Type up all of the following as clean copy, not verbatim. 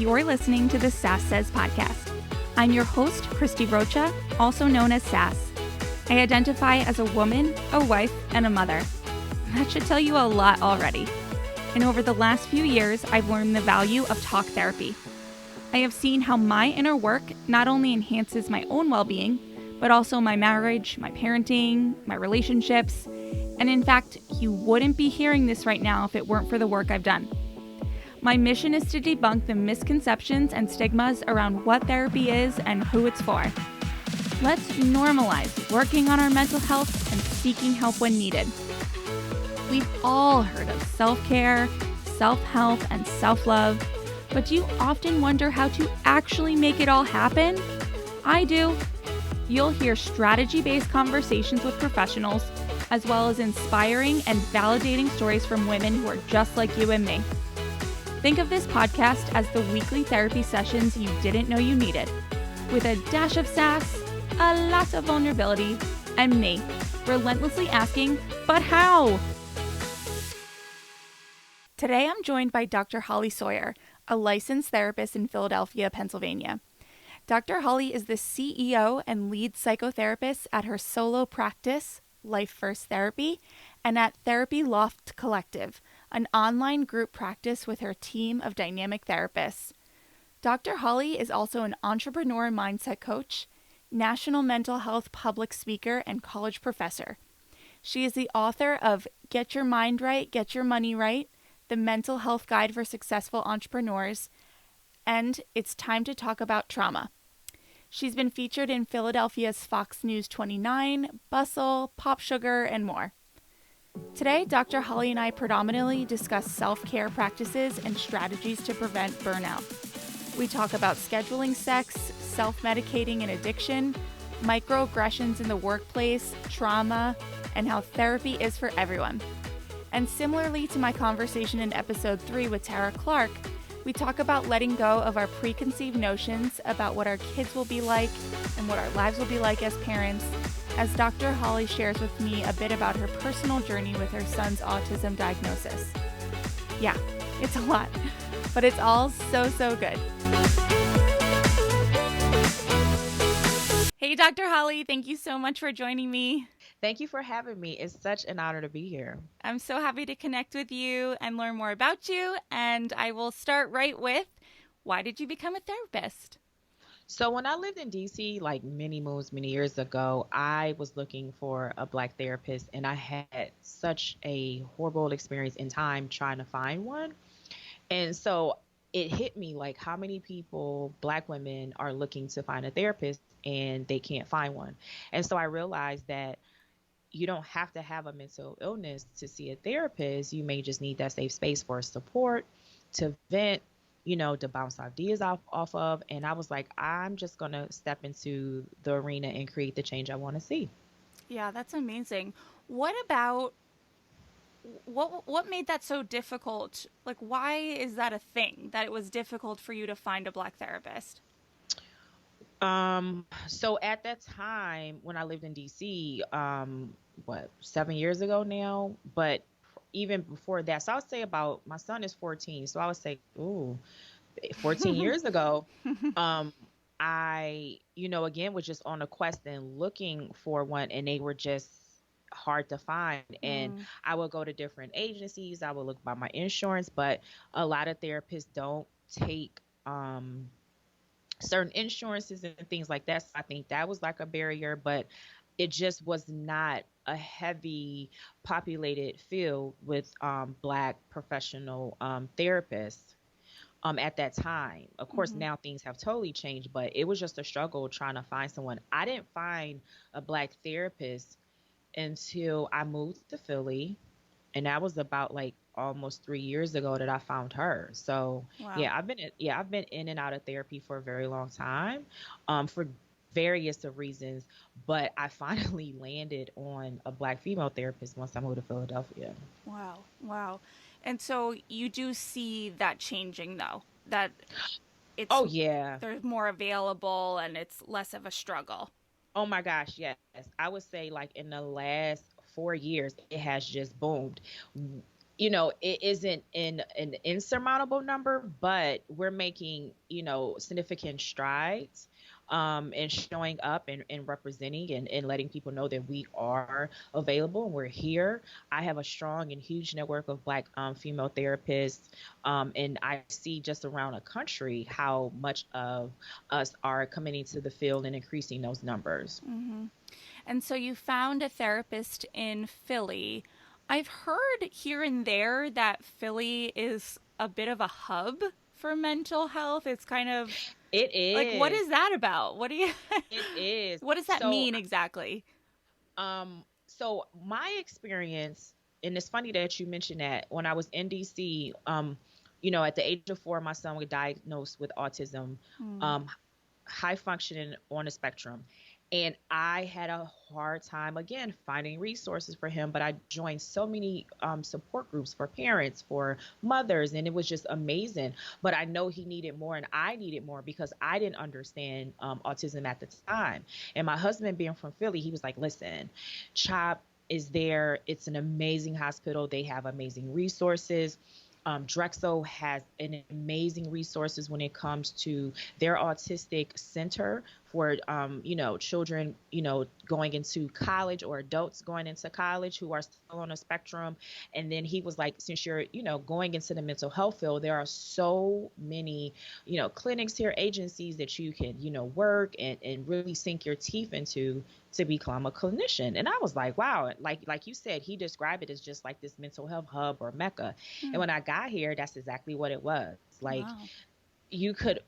You're listening to the Sass Says podcast. I'm your host, Christy Rocha, also known as Sass. I identify as a woman, a wife, and a mother. That should tell you a lot already. And over the last few years, I've learned the value of talk therapy. I have seen how my inner work not only enhances my own well-being, but also my marriage, my parenting, my relationships. And in fact, you wouldn't be hearing this right now if it weren't for the work I've done. My mission is to debunk the misconceptions and stigmas around what therapy is and who it's for. Let's normalize working on our mental health and seeking help when needed. We've all heard of self-care, self-help, and self-love, but do you often wonder how to actually make it all happen? I do. You'll hear strategy-based conversations with professionals, as well as inspiring and validating stories from women who are just like you and me. Think of this podcast as the weekly therapy sessions you didn't know you needed, with a dash of sass, a lot of vulnerability, and me, relentlessly asking, but how? Today I'm joined by Dr. Holly Sawyer, a licensed therapist in Philadelphia, Pennsylvania. Dr. Holly is the CEO and lead psychotherapist at her solo practice, Life First Therapy, and at Therapy Loft Collective, an online group practice with her team of dynamic therapists. Dr. Holly is also an entrepreneur mindset coach, national mental health public speaker, and college professor. She is the author of Get Your Mind Right, Get Your Money Right, The Mental Health Guide for Successful Entrepreneurs, and It's Time to Talk About Trauma. She's been featured in Philadelphia's Fox News 29, Bustle, Pop Sugar, and more. Today, Dr. Holly and I predominantly discuss self-care practices and strategies to prevent burnout. We talk about scheduling sex, self-medicating and addiction, microaggressions in the workplace, trauma, and how therapy is for everyone. And similarly to my conversation in episode 3 with Tara Clark, we talk about letting go of our preconceived notions about what our kids will be like and what our lives will be like as parents, as Dr. Holly shares with me a bit about her personal journey with her son's autism diagnosis. Yeah, it's a lot, but it's all so good. Hey, Dr. Holly, thank you so much for joining me. Thank you for having me. It's such an honor to be here. I'm so happy to connect with you and learn more about you. And I will start right with, why did you become a therapist? So when I lived in DC, like many years ago, I was looking for a Black therapist, and I had such a horrible experience in time trying to find one. And so it hit me like how many people, Black women, are looking to find a therapist and they can't find one. And so I realized that you don't have to have a mental illness to see a therapist. You may just need that safe space for support, to vent, to bounce ideas off of. And I was like, I'm just going to step into the arena and create the change I want to see. Yeah, that's amazing. What made that so difficult? Like, why is that a thing, that it was difficult for you to find a Black therapist? So at that time when I lived in DC, 7 years ago now, but even before that, so I would say about, my son is 14. So I would say, 14 years ago, I, again, was just on a quest and looking for one, and they were just hard to find. And I would go to different agencies. I would look by my insurance, but a lot of therapists don't take, certain insurances and things like that. So I think that was like a barrier, but it just was not a heavy populated field with Black professional therapists at that time. Of course, now things have totally changed, but it was just a struggle trying to find someone. I didn't find a Black therapist until I moved to Philly, and that was about like almost 3 years ago that I found her. So Wow. I've been in and out of therapy for a very long time, for various of reasons, but I finally landed on a Black female therapist once I moved to Philadelphia. Wow. And so you do see that changing, though, that it's, Oh yeah. there's more available and it's less of a struggle. Oh my gosh, yes. I would say like in the last 4 years, it has just boomed. it isn't in an insurmountable number, but we're making, significant strides, and showing up and representing and letting people know that we are available and we're here. I have a strong and huge network of Black female therapists, and I see just around the country how much of us are coming into the field and increasing those numbers. Mm-hmm. And so you found a therapist in Philly. I've heard here and there that Philly is a bit of a hub for mental health. It's kind of It like, what is. is that about? It is. What does that So mean exactly? so my experience, and it's funny that you mentioned that. When I was in DC, at the age of 4, my son was diagnosed with autism, Hmm. um, high functioning on the spectrum. And I had a hard time again finding resources for him, but I joined so many support groups for parents, for mothers, and it was just amazing. But I know he needed more, and I needed more because I didn't understand autism at the time. And my husband, being from Philly, he was like, "Listen, CHOP is there. It's an amazing hospital. They have amazing resources." Drexel has an amazing resources when it comes to their autistic center for children going into college, or adults going into college who are still on a spectrum. And then he was like, since you're going into the mental health field, there are so many clinics here, agencies that you can work and really sink your teeth into to become a clinician. And I was like, wow, like you said, he described it as just like this mental health hub or mecca. And Hmm. when I got here, that's exactly what it was. Like, Wow.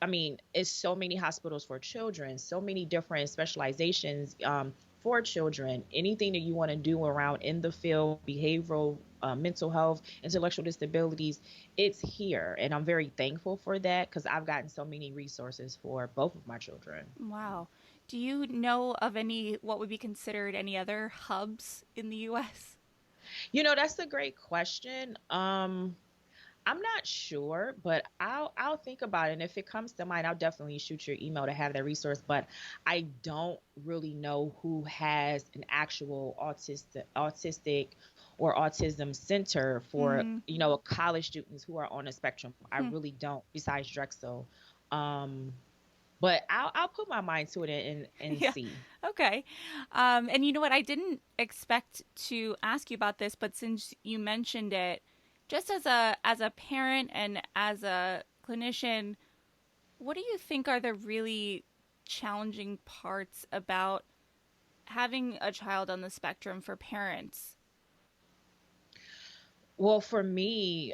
I mean, it's so many hospitals for children, so many different specializations for children. Anything that you want to do around in the field, behavioral, mental health, intellectual disabilities, it's here. And I'm very thankful for that because I've gotten so many resources for both of my children. Wow. Do you know of any, what would be considered any other hubs in the US? That's a great question. I'm not sure, but I'll think about it. And if it comes to mind, I'll definitely shoot your email to have that resource. But I don't really know who has an actual autistic or autism center for Mm-hmm. college students who are on a spectrum. I Hmm. really don't. Besides Drexel, um, but I'll put my mind to it and Yeah. see. Okay. And you know what? I didn't expect to ask you about this, but since you mentioned it, just as a parent and as a clinician, what do you think are the really challenging parts about having a child on the spectrum for parents? Well, for me,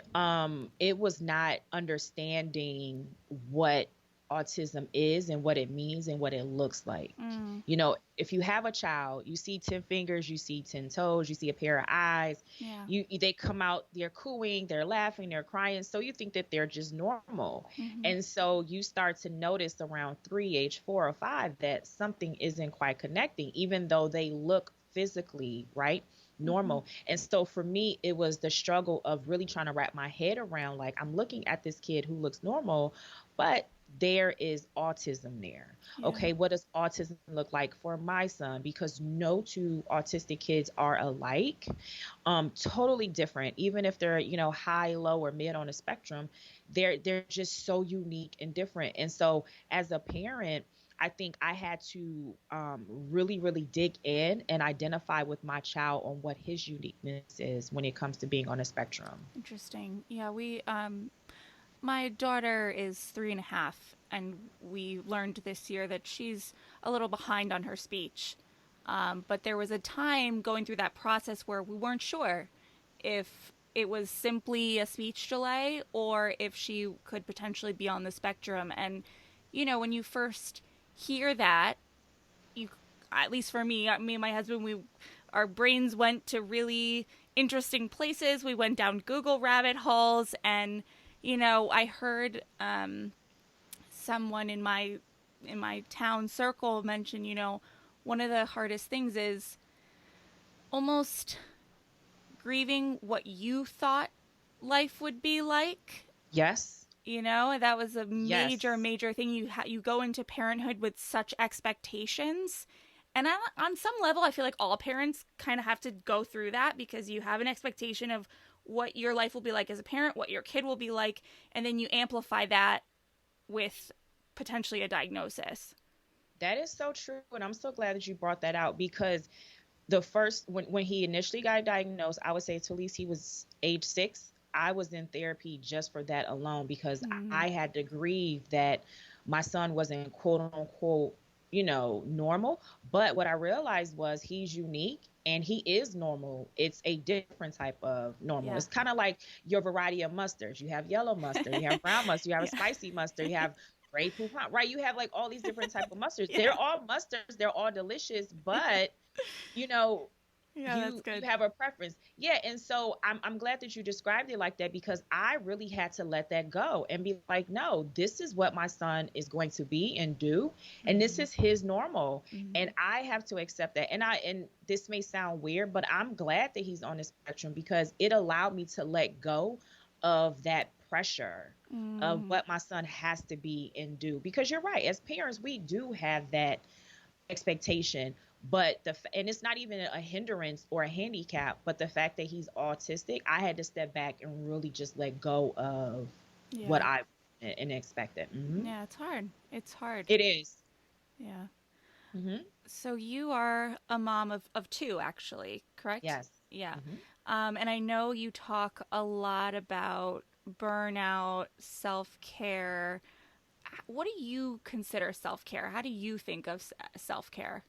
it was not understanding what autism is and what it means and what it looks like. Mm, If you have a child, you see 10 fingers, you see 10 toes, you see a pair of eyes, yeah. they come out, they're cooing, they're laughing, they're crying. So you think that they're just normal. Mm-hmm. And so you start to notice around age 4 or 5, that something isn't quite connecting, even though they look physically, right? Mm-hmm. Normal. And so for me, it was the struggle of really trying to wrap my head around, like, I'm looking at this kid who looks normal, but there is autism there. Yeah. Okay, what does autism look like for my son? Because no two autistic kids are alike. Totally different. Even if they're, high, low, or mid on the spectrum, they're just so unique and different. And so as a parent, I think I had to really, really dig in and identify with my child on what his uniqueness is when it comes to being on a spectrum. Interesting. Yeah, my daughter is 3.5, and we learned this year that she's a little behind on her speech. But there was a time going through that process where we weren't sure if it was simply a speech delay or if she could potentially be on the spectrum. And, when you first hear that, you, at least for me and my husband, our brains went to really interesting places. We went down Google rabbit holes, and I heard someone in my town circle mention, one of the hardest things is almost grieving what you thought life would be like. Yes. That was a major, Yes. major thing. You go into parenthood with such expectations, and on some level, I feel like all parents kind of have to go through that because you have an expectation of what your life will be like as a parent, what your kid will be like, and then you amplify that with potentially a diagnosis. That is so true. And I'm so glad that you brought that out because the first, when he initially got diagnosed, I would say to at least he was age 6. I was in therapy just for that alone because Mm. I had to grieve that my son wasn't quote unquote, normal. But what I realized was he's unique and he is normal. It's a different type of normal. Yeah. It's kind of like your variety of mustards. You have yellow mustard, you have brown mustard, you have a Yeah. spicy mustard, you have gray poupon, right? You have like all these different type of mustards. Yeah. They're all mustards. They're all delicious, but you know Yeah, that's you good. have a preference. Yeah, and so I'm glad that you described it like that because I really had to let that go and be like, no, this is what my son is going to be and do, and this Mm-hmm. is his normal, Mm-hmm. and I have to accept that. And this may sound weird, but I'm glad that he's on the spectrum because it allowed me to let go of that pressure of Mm-hmm. what my son has to be and do, because you're right, as parents we do have that expectation, but and it's not even a hindrance or a handicap, but the fact that he's autistic, I had to step back and really just let go of what Yeah. I and expected. Yeah, it's hard. It's hard. It is. Yeah. Mm-hmm. So you are a mom of two, actually, correct? Yes. Yeah. Mm-hmm. And I know you talk a lot about burnout, self care. What do you consider self care? How do you think of self care?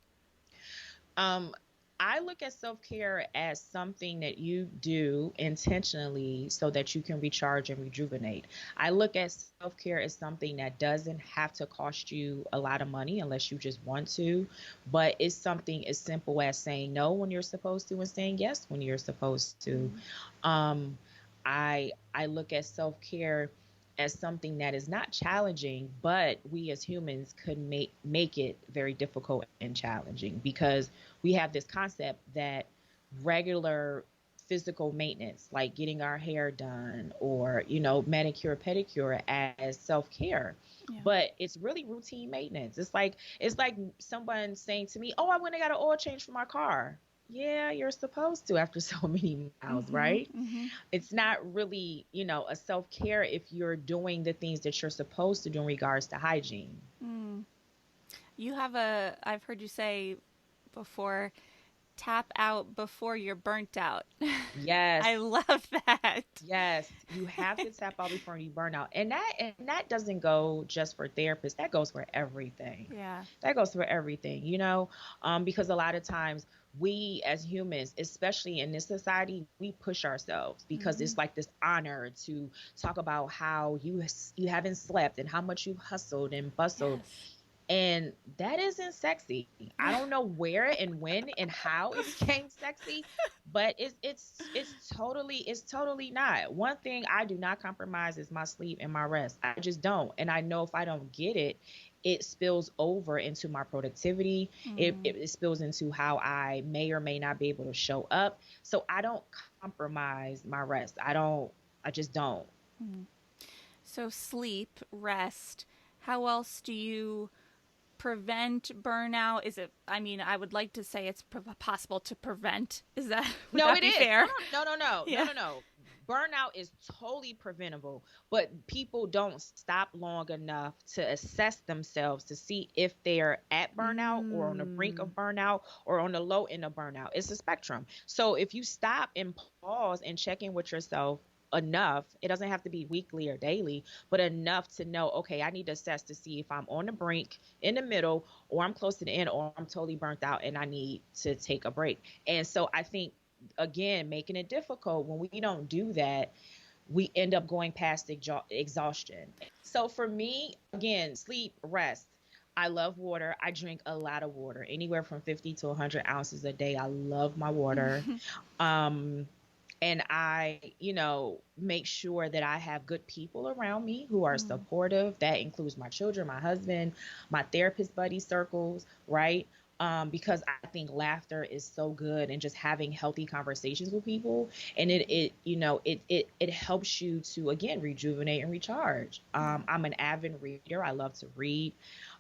Um, I look at self care as something that you do intentionally so that you can recharge and rejuvenate. I look at self care as something that doesn't have to cost you a lot of money unless you just want to, but it's something as simple as saying no when you're supposed to and saying yes when you're supposed to. Mm. Um, I look at self care as something that is not challenging, but we as humans could make it very difficult and challenging because we have this concept that regular physical maintenance, like getting our hair done or, manicure, pedicure as self-care. Yeah. But it's really routine maintenance. It's like someone saying to me, "Oh, I went and got an oil change for my car." Yeah, you're supposed to after so many miles, Mm-hmm. right? Mm-hmm. It's not really, a self-care if you're doing the things that you're supposed to do in regards to hygiene. Mm. I've heard you say before, tap out before you're burnt out. Yes. I love that. Yes, you have to tap out before you burn out. And that doesn't go just for therapists. That goes for everything. Yeah. That goes for everything, because a lot of times we as humans, especially in this society, we push ourselves because Mm-hmm. it's like this honor to talk about how you haven't slept and how much you've hustled and bustled, Yes. and that isn't sexy. I don't know where and when and how it became sexy, but it's totally not. One thing I do not compromise is my sleep and my rest. I just don't. And I know if I don't get it, it spills over into my productivity. It, Mm. it, it spills into how I may or may not be able to show up. So I don't compromise my rest. I just don't. Mm. So sleep, rest. How else do you prevent burnout? Is it, I mean, I would like to say it's possible to prevent. Would No, that it be is. No, fair? no, no, no, no, no, Yeah. no, no. Burnout is totally preventable, but people don't stop long enough to assess themselves to see if they're at burnout or on the brink Mm. of burnout or on the low end of burnout. It's a spectrum. So if you stop and pause and check in with yourself enough, it doesn't have to be weekly or daily, but enough to know, okay, I need to assess to see if I'm on the brink, in the middle, or I'm close to the end, or I'm totally burnt out and I need to take a break. And so I think, again, making it difficult when we don't do that, we end up going past exhaustion. So for me, again, sleep, rest. I love water. I drink a lot of water, anywhere from 50 to 100 ounces a day. I love my water. Um, and I, make sure that I have good people around me who are Mm. supportive. That includes my children, my husband, my therapist buddy circles, right? Because I think laughter is so good and just having healthy conversations with people, and it helps you to again rejuvenate and recharge. Yeah. I'm an avid reader. I love to read,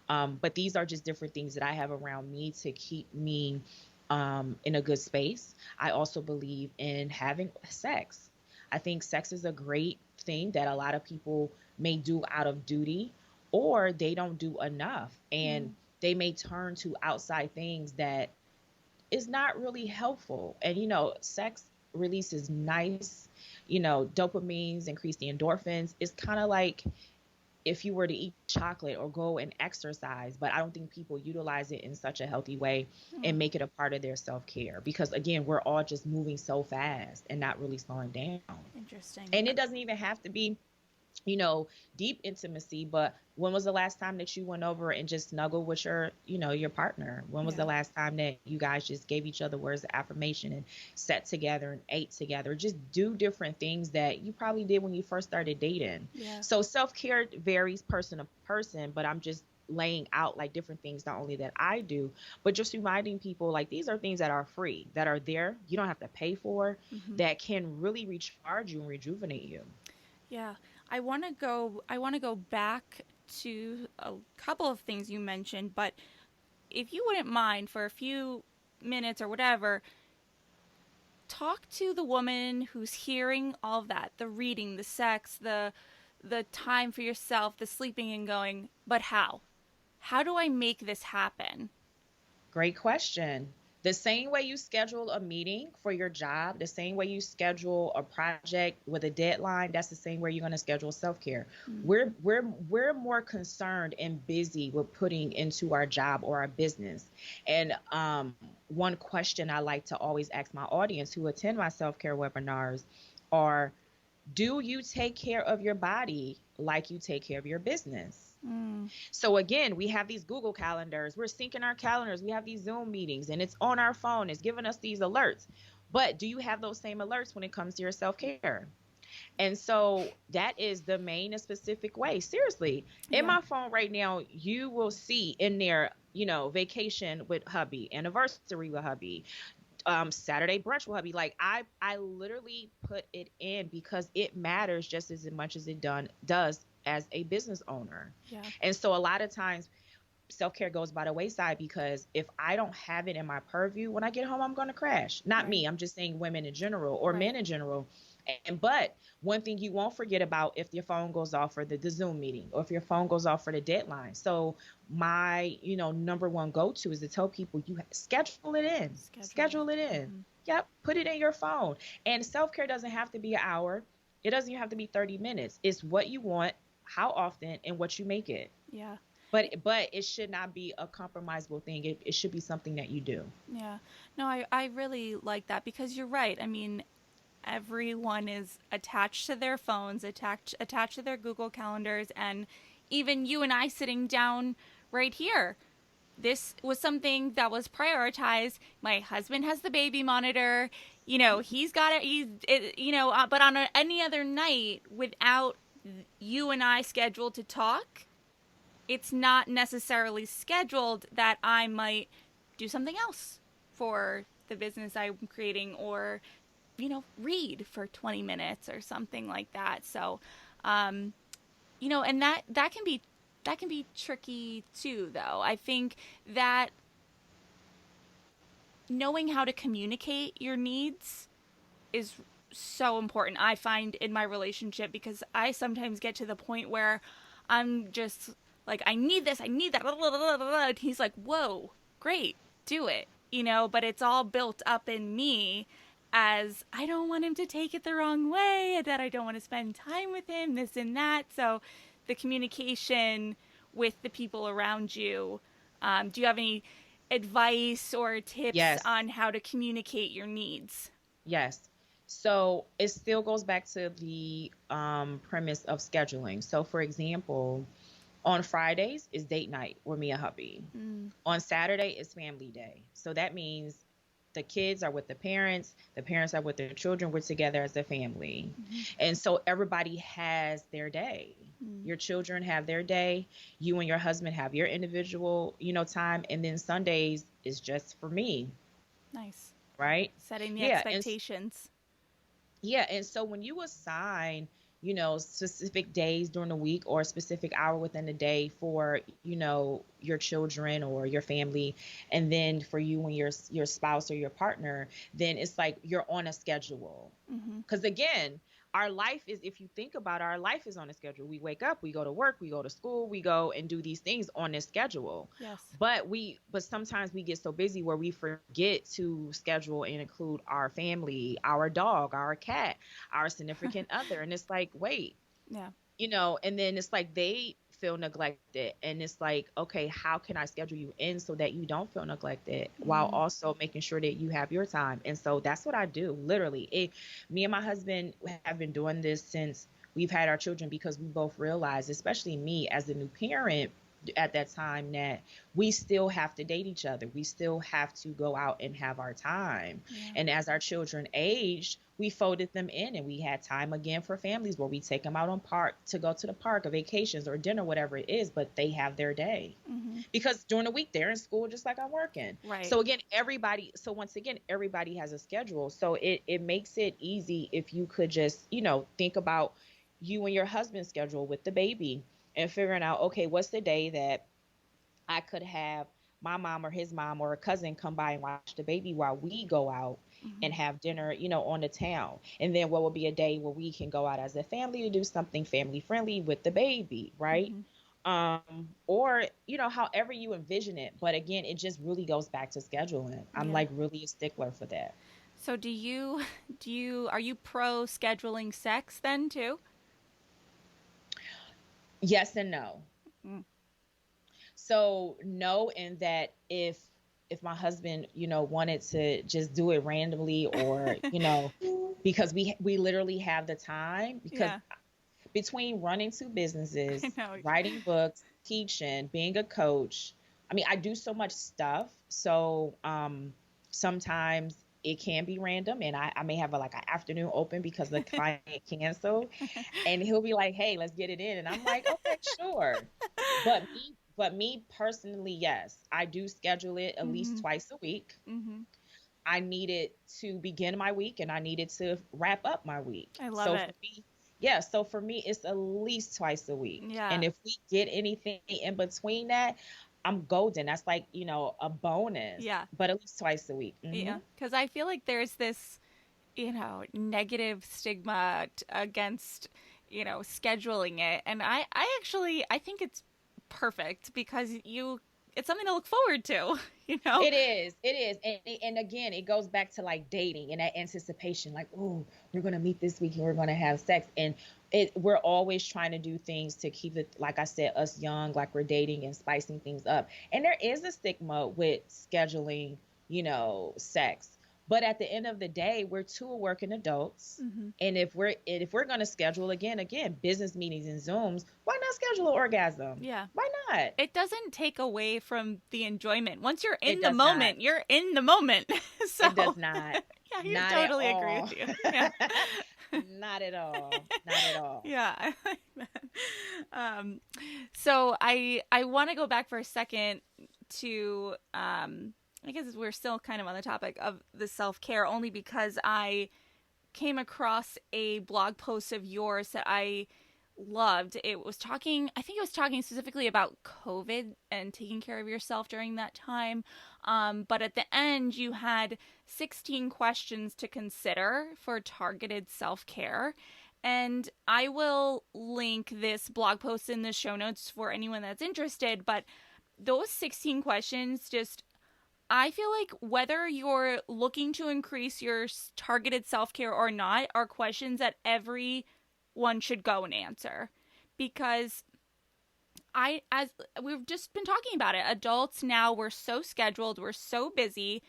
but these are just different things that I have around me to keep me in a good space. I also believe in having sex. I think sex is a great thing that a lot of people may do out of duty, or they don't do enough, and Mm. they may turn to outside things that is not really helpful. And sex releases nice, dopamines, increase the endorphins. It's kind of like if you were to eat chocolate or go and exercise, but I don't think people utilize it in such a healthy way and Mm. make it a part of their self-care, because again, we're all just moving so fast and not really slowing down. Interesting. And it doesn't even have to be, you know, deep intimacy, but when was the last time that you went over and just snuggled with your partner? When was the Yeah. last time that you guys just gave each other words of affirmation and sat together and ate together? Just do different things that you probably did when you first started dating. Yeah. So self-care varies person to person, but I'm just laying out like different things, not only that I do, but just reminding people like these are things that are free, that are there, you don't have to pay for, Hmm. that can really recharge you and rejuvenate you. Yeah. I want to go back to a couple of things you mentioned, but if you wouldn't mind for a few minutes or whatever, talk to the woman who's hearing all of that, the reading, the sex, the time for yourself, the sleeping and going, but how? How do I make this happen? Great question. The same way you schedule a meeting for your job, the same way you schedule a project with a deadline, that's the same way you're going to schedule self-care. Mm. We're more concerned and busy with putting into our job or our business. And one question I like to always ask my audience who attend my self-care webinars are, do you take care of your body like you take care of your business? Mm. So again, we have these Google calendars, we're syncing our calendars, we have these Zoom meetings, and it's on our phone, it's giving us these alerts. But do you have those same alerts when it comes to your self-care? And so that is the main and specific way. Seriously, in Yeah. my phone right now, you will see in there, vacation with hubby, anniversary with hubby, Saturday brunch with hubby. Like I literally put it in because it matters just as much as it does as a business owner. Yeah. And so a lot of times self-care goes by the wayside because if I don't have it in my purview, when I get home, I'm going to crash. Not Right. me. I'm just saying women in general or Right. men in general. And but one thing you won't forget about if your phone goes off for the Zoom meeting or if your phone goes off for the deadline. So my, number one go-to is to tell people schedule it in. Schedule Schedule it it. in. Hmm. Yep, put it in your phone. And self-care doesn't have to be an hour. It doesn't even have to be 30 minutes. It's what you want, how often, and what you make it. Yeah. But it should not be a compromisable thing. It should be something that you do. Yeah. No, I really like that because you're right. I mean, everyone is attached to their phones, attached to their Google calendars, and even you and I sitting down right here. This was something that was prioritized. My husband has the baby monitor. He's got it. But on any other night without you and I scheduled to talk, it's not necessarily scheduled that I might do something else for the business I'm creating or, read for 20 minutes or something like that. So, and that can be tricky too, though. I think that knowing how to communicate your needs is so important. I find in my relationship because I sometimes get to the point where I'm just like, I need this, I need that. And he's like, whoa, great, do it. But it's all built up in me as I don't want him to take it the wrong way, that I don't want to spend time with him, this and that. So the communication with the people around you. Do you have any advice or tips Yes. on how to communicate your needs? Yes. So it still goes back to the premise of scheduling. So for example, on Fridays is date night with me and hubby. Mm. On Saturday is family day. So that means the kids are with the parents are with their children, we're together as a family. Mm-hmm. And so everybody has their day. Mm. Your children have their day, you and your husband have your individual, time, and then Sundays is just for me, Nice. right? Setting the Yeah, and expectations. yeah, and so when you assign, specific days during the week or a specific hour within the day for, your children or your family, and then for you and your spouse or your partner, then it's like you're on a schedule. Mm-hmm. Because again, our life is, if you think about it, our life is on a schedule. We wake up, we go to work, we go to school, we go and do these things on this schedule. Yes. But sometimes we get so busy where we forget to schedule and include our family, our dog, our cat, our significant other. And it's like, wait, Yeah. and then it's like they feel neglected, and it's like, okay, how can I schedule you in so that you don't feel neglected while Mm-hmm. also making sure that you have your time? And so that's what I do, literally. Me and my husband have been doing this since we've had our children, because we both realized, especially me as a new parent at that time, that we still have to date each other. We still have to go out and have our time. Yeah. And as our children aged, we folded them in, and we had time again for families where we take them out on park to go to the park or vacations or dinner, whatever it is, but they have their day. Mm-hmm. Because during the week they're in school just like I'm working. Right. So once again, everybody has a schedule. So it makes it easy if you could just, think about you and your husband's schedule with the baby and figuring out, okay, what's the day that I could have my mom or his mom or a cousin come by and watch the baby while we go out Mm-hmm. and have dinner, on the town. And then what will be a day where we can go out as a family to do something family friendly with the baby, right? Mm-hmm. Or, however you envision it. But again, it just really goes back to scheduling. I'm Yeah. like really a stickler for that. So are you pro scheduling sex then too? Yes and no. Mm. So no, in that if my husband, wanted to just do it randomly, or, because we literally have the time, because Yeah. between running two businesses, I know. writing books, teaching, being a coach, I mean, I do so much stuff. So sometimes it can be random, and I may have like an afternoon open because the client canceled, and he'll be like, hey, let's get it in. And I'm like, okay, sure. But me personally, yes, I do schedule it at least Mm-hmm. twice a week. Mm-hmm. I need it to begin my week, and I need it to wrap up my week. I love So for it. me, yeah, so for me, it's at least twice a week. And Yeah. if we get anything in between that, I'm golden. That's like, a bonus, Yeah. but at least twice a week. Yeah. Because I feel like there's this, negative stigma against, scheduling it. And I think it's perfect because it's something to look forward to, you know? It is. And again, it goes back to like dating and that anticipation, like, oh, we're going to meet this week and we're going to have sex. And we're always trying to do things to keep it, like I said, us young, like we're dating and spicing things up. And there is a stigma with scheduling, sex. But at the end of the day, we're two working adults. Mm-hmm. And if we're going to schedule again, business meetings and Zooms, why not schedule an orgasm? Yeah. Why not? It doesn't take away from the enjoyment. Once you're in It the does not. moment, you're in the moment. So It does not. yeah, you Not totally at agree all. with you. Yeah. Not at all. Not at all. Yeah, I like that. So I want to go back for a second to I guess we're still kind of on the topic of the self-care, only because I came across a blog post of yours that I loved. I think it was talking specifically about COVID and taking care of yourself during that time. But at the end, you had 16 questions to consider for targeted self care. And I will link this blog post in the show notes for anyone that's interested. But those 16 questions I feel like whether you're looking to increase your targeted self care or not are questions that everyone should go and answer. Because as we've just been talking about it, adults now, we're so scheduled, we're so busy.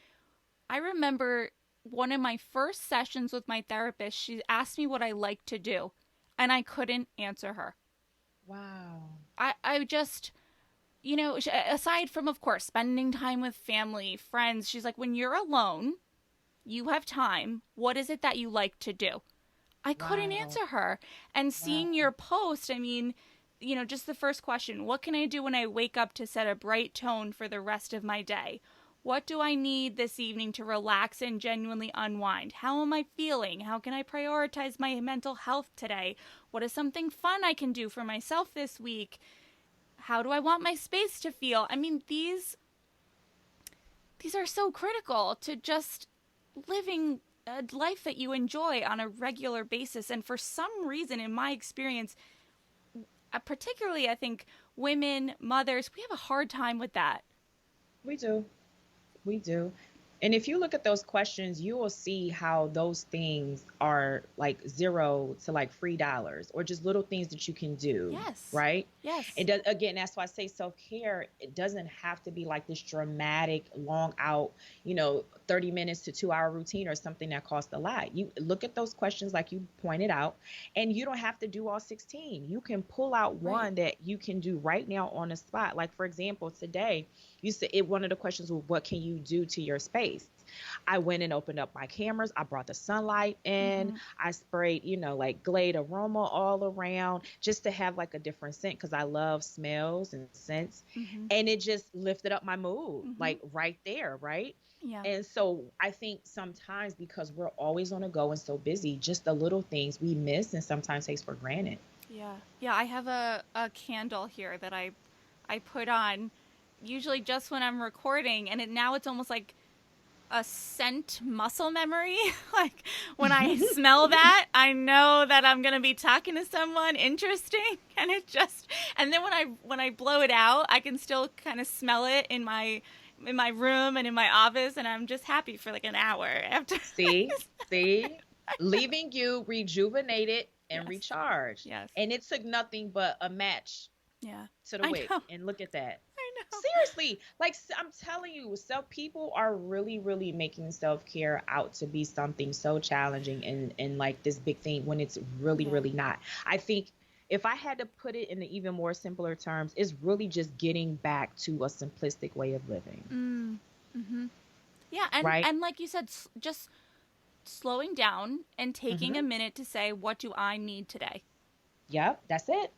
I remember one of my first sessions with my therapist, she asked me what I like to do, and I couldn't answer her. Wow. I just, aside from, of course, spending time with family, friends, she's like, when you're alone, you have time. What is it that you like to do? I couldn't Wow. answer her. And seeing Wow. your post, I mean, just the first question, what can I do when I wake up to set a bright tone for the rest of my day? What do I need this evening to relax and genuinely unwind? How am I feeling? How can I prioritize my mental health today? What is something fun I can do for myself this week? How do I want my space to feel? I mean, these are so critical to just living a life that you enjoy on a regular basis. And for some reason, in my experience, particularly I think women, mothers, we have a hard time with that. We do. We do. And if you look at those questions, you will see how those things are like zero to like $3 or just little things that you can do, Yes. right? Yes. It does, again, that's why I say self-care. It doesn't have to be like this dramatic, long out, 30 minutes to 2 hour routine or something that costs a lot. You look at those questions like you pointed out, and you don't have to do all 16. You can pull out Right. one that you can do right now on the spot. Like for example, today, you said one of the questions was, what can you do to your space? I went and opened up my cameras. I brought the sunlight in. Mm-hmm. I sprayed, like Glade aroma all around just to have like a different scent because I love smells and scents. Mm-hmm. And it just lifted up my mood, Mm-hmm. like right there, right? Yeah. And so I think sometimes because we're always on the go and so busy, just the little things we miss and sometimes takes for granted. Yeah. Yeah. I have a candle here that I put on usually just when I'm recording, and now it's almost like a scent muscle memory. Like when I smell that, I know that I'm gonna be talking to someone interesting, and and then when I blow it out, I can still kind of smell it in my room and in my office, and I'm just happy for like an hour after. See, see, leaving you rejuvenated and Yes. recharged. Yes. And it took nothing but a match Yeah. to the I wick. know. And look at that. I know. Seriously, like I'm telling you, self people are really, really making self care out to be something so challenging and like this big thing when it's really, Yeah. really not. I think if I had to put it in the even more simpler terms, it's really just getting back to a simplistic way of living, Mm. Mm-hmm. Yeah, right? and like you said, just slowing down and taking Hmm. a minute to say, what do I need today? Yep, that's it.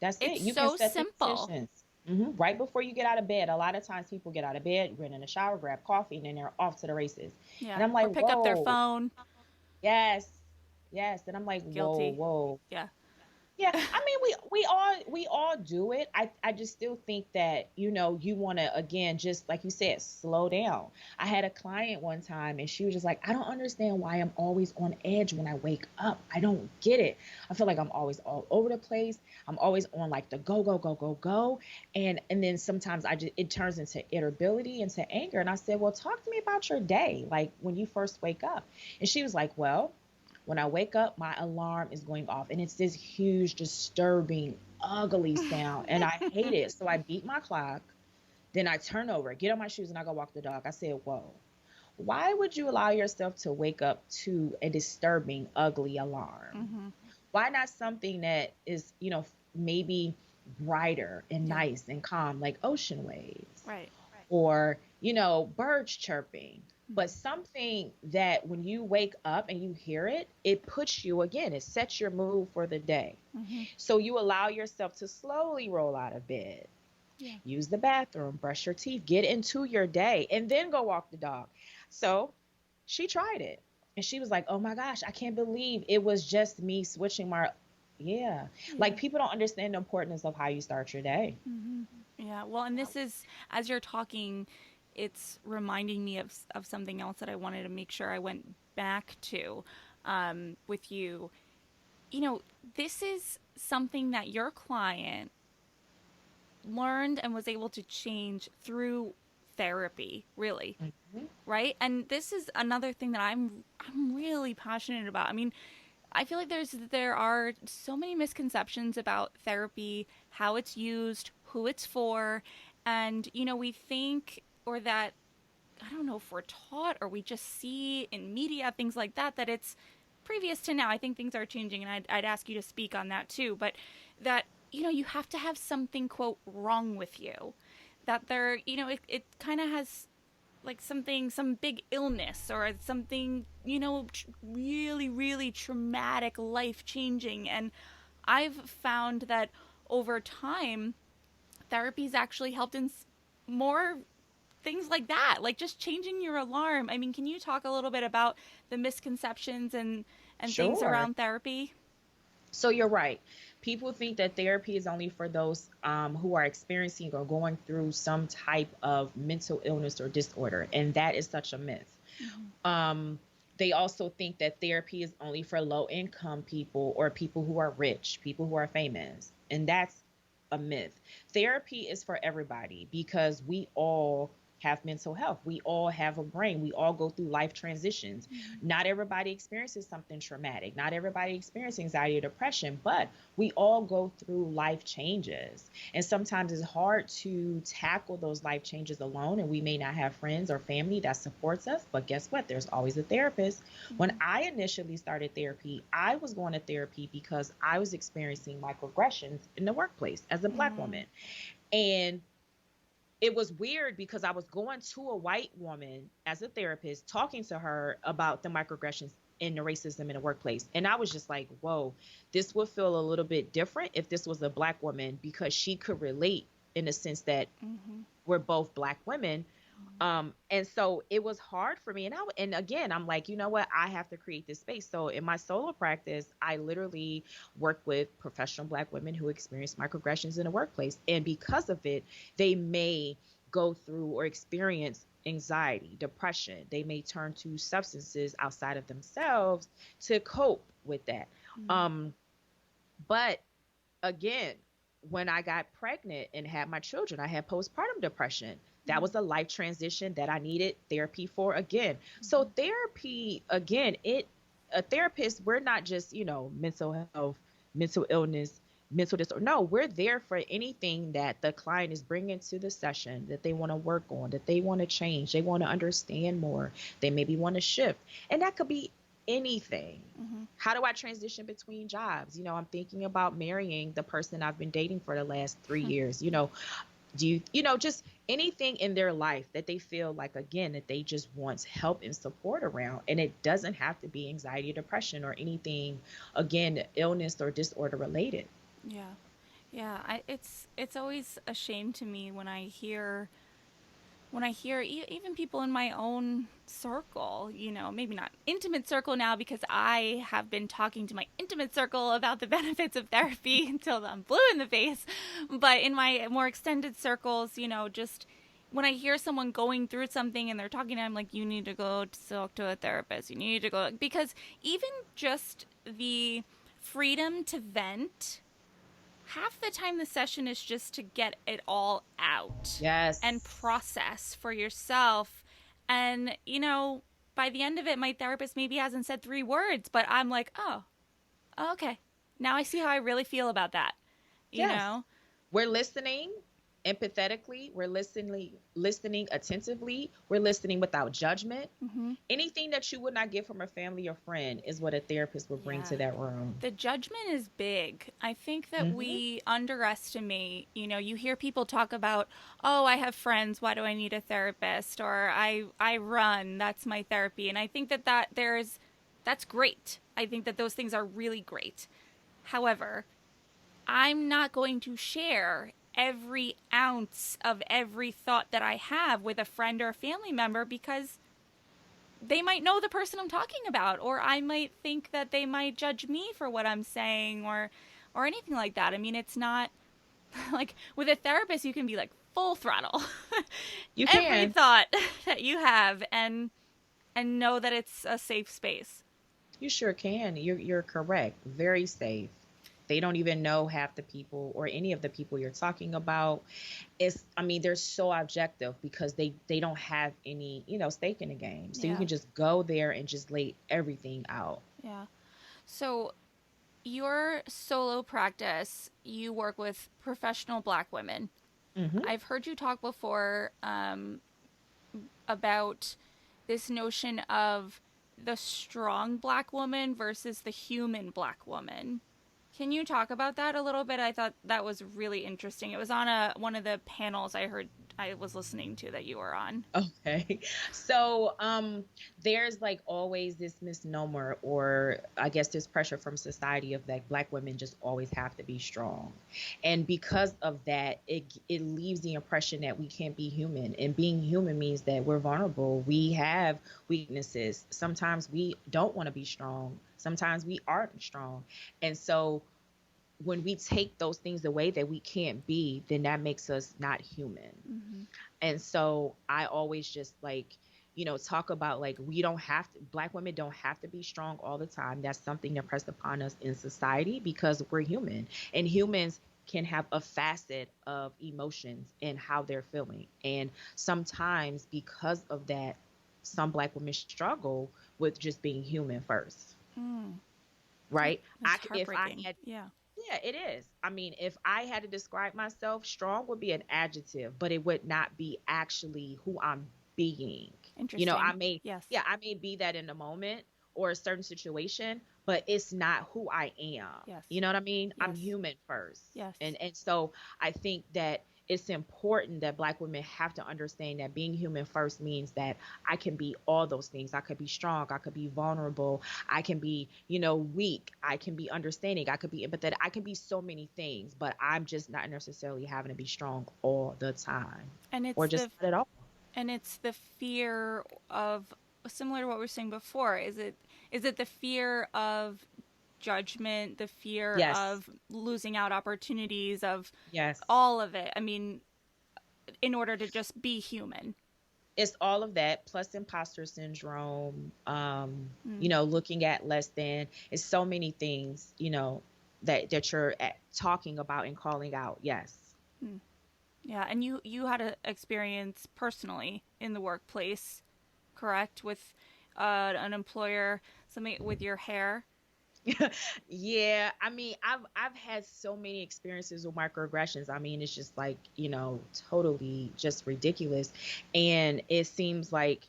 That's it. It's You can so set the simple. intentions. Right before you get out of bed. A lot of times people get out of bed, run in the shower, grab coffee, and then they're off to the races. Yeah. And I'm Or like, pick up their whoa, phone. yes, yes. And I'm like, whoa, Guilty. whoa. Yeah. Yeah, I mean we all do it. I just still think that, you want to, again, just like you said, slow down. I had a client one time and she was just like, I don't understand why I'm always on edge when I wake up. I don't get it. I feel like I'm always all over the place. I'm always on like the go go go go go. And then sometimes it turns into irritability, into anger. And I said, "Well, talk to me about your day, like when you first wake up." And she was like, "Well, when I wake up, my alarm is going off, and it's this huge, disturbing, ugly sound, and I hate it. So I beat my clock, then I turn over, get on my shoes, and I go walk the dog." I said, "Whoa, why would you allow yourself to wake up to a disturbing, ugly alarm? Mm-hmm. Why not something that is, maybe brighter and Yeah. nice and calm, like ocean waves?" Right. Or, birds chirping, but something that when you wake up and you hear it, it puts you, again, it sets your mood for the day. Mm-hmm. So you allow yourself to slowly roll out of bed, Yeah. use the bathroom, brush your teeth, get into your day, and then go walk the dog. So she tried it and she was like, "Oh my gosh, I can't believe it was just me switching my," yeah. Yeah. Like people don't understand the importance of how you start your day. Mm-hmm. Yeah. Well, and this is, as you're talking, it's reminding me of something else that I wanted to make sure I went back to with you. You know, this is something that your client learned and was able to change through therapy, really, Mhm. right? And this is another thing that I'm really passionate about. I mean, I feel like there are so many misconceptions about therapy, how it's used, who it's for, and we think, or that, I don't know if we're taught or we just see in media things like that it's previous to now. I think things are changing, and I'd ask you to speak on that too. But that you have to have something, quote, wrong with you, that there it kind of has like some big illness or something, really, really traumatic, life changing. And I've found that over time, therapy's actually helped in more things like that, like just changing your alarm. I mean, can you talk a little bit about the misconceptions and things Sure. around therapy? So you're right. People think that therapy is only for those who are experiencing or going through some type of mental illness or disorder, and that is such a myth. Mm-hmm. Um, They also think that therapy is only for low income people or people who are rich, people who are famous. And that's a myth. Therapy is for everybody because we all have mental health. We all have a brain. We all go through life transitions. Mm-hmm. Not everybody experiences something traumatic. Not everybody experiences anxiety or depression, but we all go through life changes. And sometimes it's hard to tackle those life changes alone. And we may not have friends or family that supports us. But guess what? There's always a therapist. When Mm-hmm. I initially started therapy, I was going to therapy because I was experiencing microaggressions in the workplace as a Black Mm-hmm. woman. And it was weird because I was going to a white woman as a therapist, talking to her about the microaggressions and the racism in the workplace. And I was just like, whoa, this would feel a little bit different if this was a Black woman because she could relate in the sense that Mm-hmm. we're both Black women. And so it was hard for me. And again, I'm like, you know what? I have to create this space. So in my solo practice, I literally work with professional Black women who experience microaggressions in the workplace. And because of it, they may go through or experience anxiety, depression. They may turn to substances outside of themselves to cope with that. Mm-hmm. Um, but again, when I got pregnant and had my children, I had postpartum depression. That was a life transition that I needed therapy for again. So therapy, again, a therapist, we're not just, mental health, mental illness, mental disorder. No, we're there for anything that the client is bringing to the session that they want to work on, that they want to change, they want to understand more, they maybe want to shift. And that could be anything. Mm-hmm. How do I transition between jobs? I'm thinking about marrying the person I've been dating for the last 3 years. Do just anything in their life that they feel like, again, that they just want help and support around. And it doesn't have to be anxiety or depression or anything, again, illness or disorder related. Yeah. Yeah, it's always a shame to me when I hear even people in my own circle, maybe not intimate circle now because I have been talking to my intimate circle about the benefits of therapy until I'm blue in the face, but in my more extended circles, just when I hear someone going through something and they're talking, I'm like, you need to go talk to a therapist. You need to go because even just the freedom to vent, half the time the session is just to get it all out and Yes. process for yourself. And, by the end of it, my therapist maybe hasn't said 3 words, but I'm like, oh, okay. Now I see how I really feel about that, you Yes. know? We're listening empathetically, we're listening attentively, we're listening without judgment. Mm-hmm. Anything that you would not get from a family or friend is what a therapist will bring Yeah. to that room. The judgment is big. I think that Hmm. we underestimate, you hear people talk about, "Oh, I have friends, why do I need a therapist?" or I run, that's my therapy. And I think that's great. I think that those things are really great. However, I'm not going to share every ounce of every thought that I have with a friend or a family member because they might know the person I'm talking about, or I might think that they might judge me for what I'm saying, or anything like that. I mean, it's not like with a therapist you can be like full throttle You every can. thought that you have and know that it's a safe space. You sure can. You're correct. Very safe. They don't even know half the people or any of the people you're talking about. I mean, they're so objective because they don't have any, stake in the game. So you Yeah. can just go there and just lay everything out. Yeah. So your solo practice, you work with professional Black women. Hmm. I've heard you talk before about this notion of the strong Black woman versus the human Black woman. Can you talk about that a little bit? I thought that was really interesting. It was on one of the panels I was listening to that you were on. Okay. So, there's like always this misnomer, or I guess this pressure from society of that Black women just always have to be strong. And because of that, it leaves the impression that we can't be human. And being human means that we're vulnerable. We have weaknesses. Sometimes we don't want to be strong. Sometimes we aren't strong. And so when we take those things away that we can't be, then that makes us not human. Mm-hmm. And so I always just like talk about like we don't have to, Black women don't have to be strong all the time. That's something impressed upon us in society because we're human, and humans can have a facet of emotions and how they're feeling. And sometimes because of that, some Black women struggle with just being human first, Mm, right? that's If I heartbreaking. had, Yeah. yeah, it is. I mean, if I had to describe myself, strong would be an adjective, but it would not be actually who I'm being. I Interesting. may, Yes. yeah, I may be that in a moment or a certain situation, but it's not who I am. Yes. You know what I mean? I'm Yes. human first. Yes. And so I think that it's important that Black women have to understand that being human first means that I can be all those things. I could be strong, I could be vulnerable, I can be, weak, I can be understanding, I could be empathetic, I can be so many things, but I'm just not necessarily having to be strong all the time And or it's just the not at all. and it's the fear of, similar to what we were saying before. Is it the fear of judgment, the fear Yes. of losing out opportunities, of Yes. all of it? I mean, in order to just be human. It's all of that plus imposter syndrome, Mm, looking at less than. It's so many things, that you're talking about and calling out. Yes. mm. Yeah, and you had an experience personally in the workplace, correct? With an employer, something with your hair. Yeah, I mean, I've had so many experiences with microaggressions. I mean, it's just like, totally just ridiculous. And it seems like,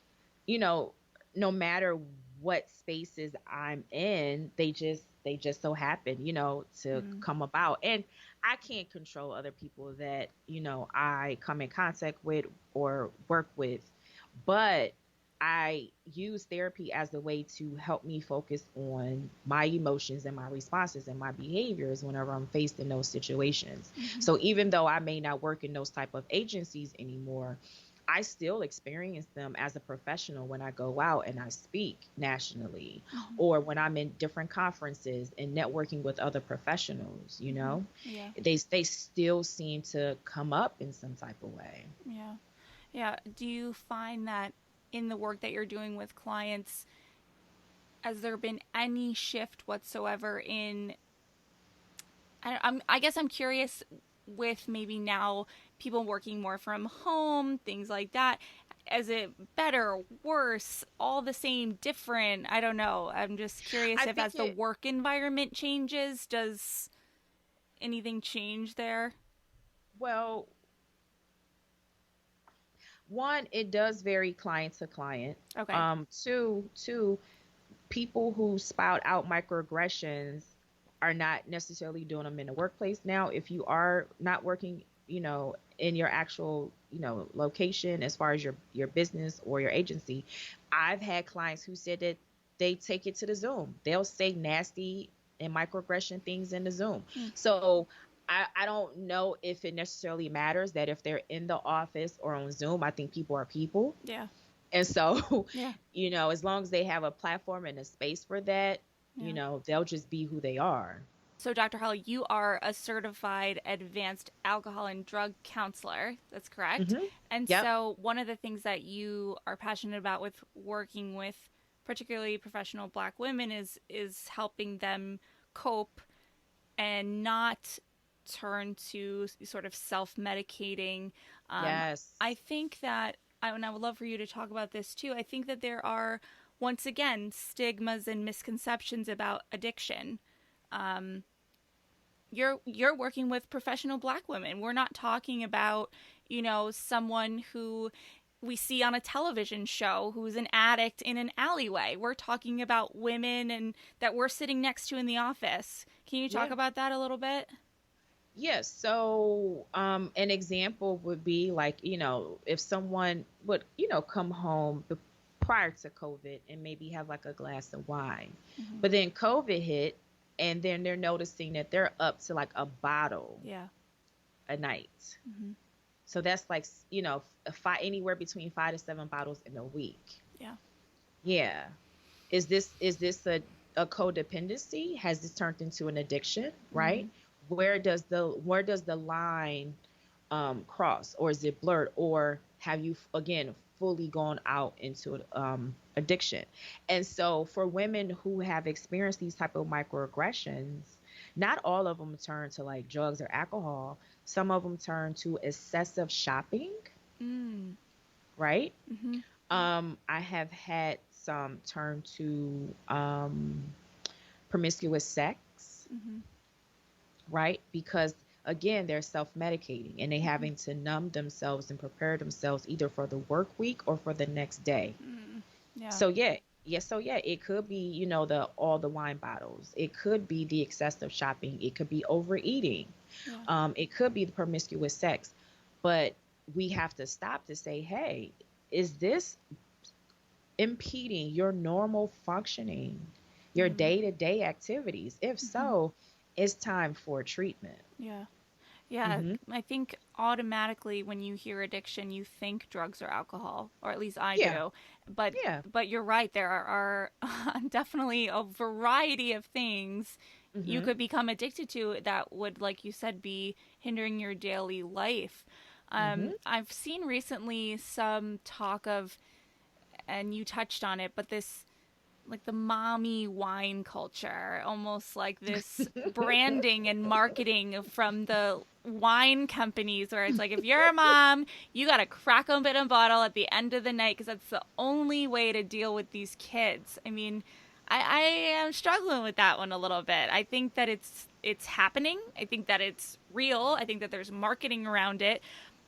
you know, no matter what spaces I'm in, they just so happen, to Mm, come about. And I can't control other people that, I come in contact with or work with. But I use therapy as a way to help me focus on my emotions and my responses and my behaviors whenever I'm faced in those situations. mm-hmm, So even though I may not work in those type of agencies anymore, I still experience them as a professional when I go out and I speak nationally mm-hmm, or when I'm in different conferences and networking with other professionals, mm-hmm. Yeah, they still seem to come up in some type of way. yeah, yeah. Do you find that in the work that you're doing with clients, has there been any shift whatsoever in? I guess I'm curious with maybe now people working more from home, things like that. Is it better, worse, all the same, different? I don't know. I'm just curious I if think as the it work environment changes, does anything change there? well, one, it does vary client to client. Okay. Two, people who spout out microaggressions are not necessarily doing them in the workplace. Now, if you are not working, in your actual, location as far as your business or your agency, I've had clients who said that they take it to the Zoom. They'll say nasty and microaggression things in the Zoom. Mm, So I don't know if it necessarily matters that if they're in the office or on Zoom. I think people are people. yeah. And so, Yeah. as long as they have a platform and a space for that, Yeah. they'll just be who they are. So, Dr. Holly, you are a certified advanced alcohol and drug counselor. That's correct. Hmm. And Yep. so, one of the things that you are passionate about with working with particularly professional black women is helping them cope and not turn to sort of self-medicating. Yes. I think that, and I would love for you to talk about this too. I think that there are, once again, stigmas and misconceptions about addiction. Um, you're working with professional black women. We're not talking about, someone who we see on a television show who's an addict in an alleyway. We're talking about women and that we're sitting next to in the office. Can you talk Yeah. about that a little bit? Yes. So, an example would be like, if someone would, come home prior to COVID and maybe have like a glass of wine, Mm-hmm. but then COVID hit and then they're noticing that they're up to like a bottle Yeah. a night. Mm-hmm. So that's like, anywhere between 5 to 7 bottles in a week. Yeah. Yeah. Is this a codependency? Has this turned into an addiction? Mm-hmm. Right? Where does the line cross, or is it blurred, or have you again fully gone out into addiction. And so for women who have experienced these type of microaggressions, not all of them turn to like drugs or alcohol. Some of them turn to excessive shopping, Mm. right? Mm-hmm. I have had some turn to promiscuous sex, Mm-hmm. right? Because again, they're self-medicating and they Mm-hmm. having to numb themselves and prepare themselves either for the work week or for the next day. Mm. Yeah. So yeah, so yeah, it could be, the all the wine bottles. It could be the excessive shopping. It could be overeating. Yeah. It could be the promiscuous sex. But we have to stop to say, hey, is this impeding your normal functioning, your Mm. day-to-day activities? If Mm-hmm. so, it's time for treatment. Yeah. Yeah, Hmm. I think automatically when you hear addiction, you think drugs or alcohol, or at least I Yeah, do. But yeah. but you're right, there are definitely a variety of things you Hmm. could become addicted to that would, like you said, be hindering your daily life. Hmm. I've seen recently some talk of, and you touched on it, but this like the mommy wine culture, almost like this branding and marketing from the wine companies, where it's like, if you're a mom, you got to crack open a bottle at the end of the night because that's the only way to deal with these kids. I mean, I am struggling with that one a little bit. I think that it's happening. I think that it's real. I think that there's marketing around it.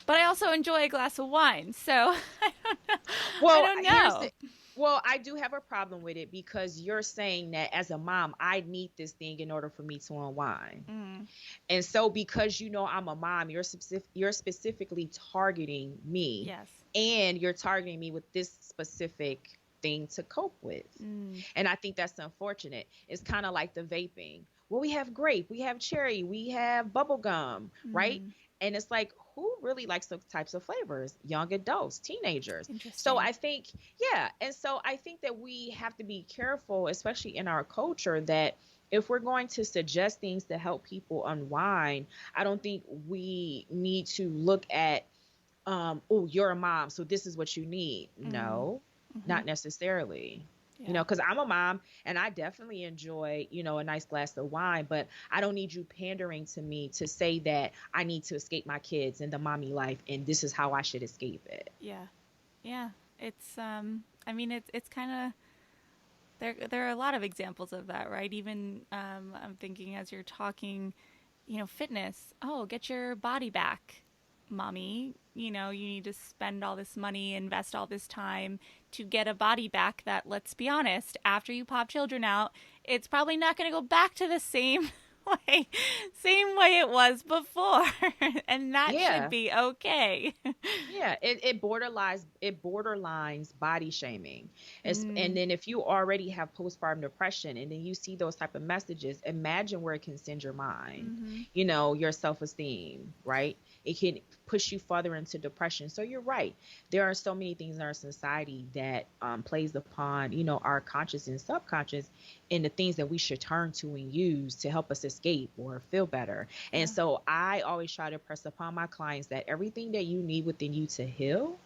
But I also enjoy a glass of wine. So I Well, don't here's know. the well, I do have a problem with it because you're saying that as a mom, I need this thing in order for me to unwind. Mm, And so because I'm a mom, you're specifically targeting me, yes. and you're targeting me with this specific thing to cope with. Mm, And I think that's unfortunate. It's kind of like the vaping. Well, we have grape, we have cherry, we have bubble gum, right? mm. And it's like, who really likes those types of flavors? Young adults, teenagers. So Interesting. I think, yeah. And so I think that we have to be careful, especially in our culture, that if we're going to suggest things to help people unwind, I don't think we need to look at, oh, you're a mom, so this is what you need. Mm, No, mm-hmm. not necessarily. Yeah. Because I'm a mom and I definitely enjoy, a nice glass of wine, but I don't need you pandering to me to say that I need to escape my kids and the mommy life and this is how I should escape it. Yeah. Yeah. It's I mean it's kind of there are a lot of examples of that, right? Even I'm thinking as you're talking, fitness. Oh, get your body back, mommy. You need to spend all this money, invest all this time to get a body back that, let's be honest, after you pop children out, it's probably not going to go back to the same way, same way it was before. And that should Yeah. be okay. Yeah, it borderlines body shaming. And Mm, then if you already have postpartum depression and then you see those type of messages, imagine where it can send your mind. mm-hmm. Your self-esteem, right? It can push you further into depression. So you're right. There are so many things in our society that plays upon, our conscious and subconscious, and the things that we should turn to and use to help us escape or feel better. And Yeah. so I always try to press upon my clients that everything that you need within you to heal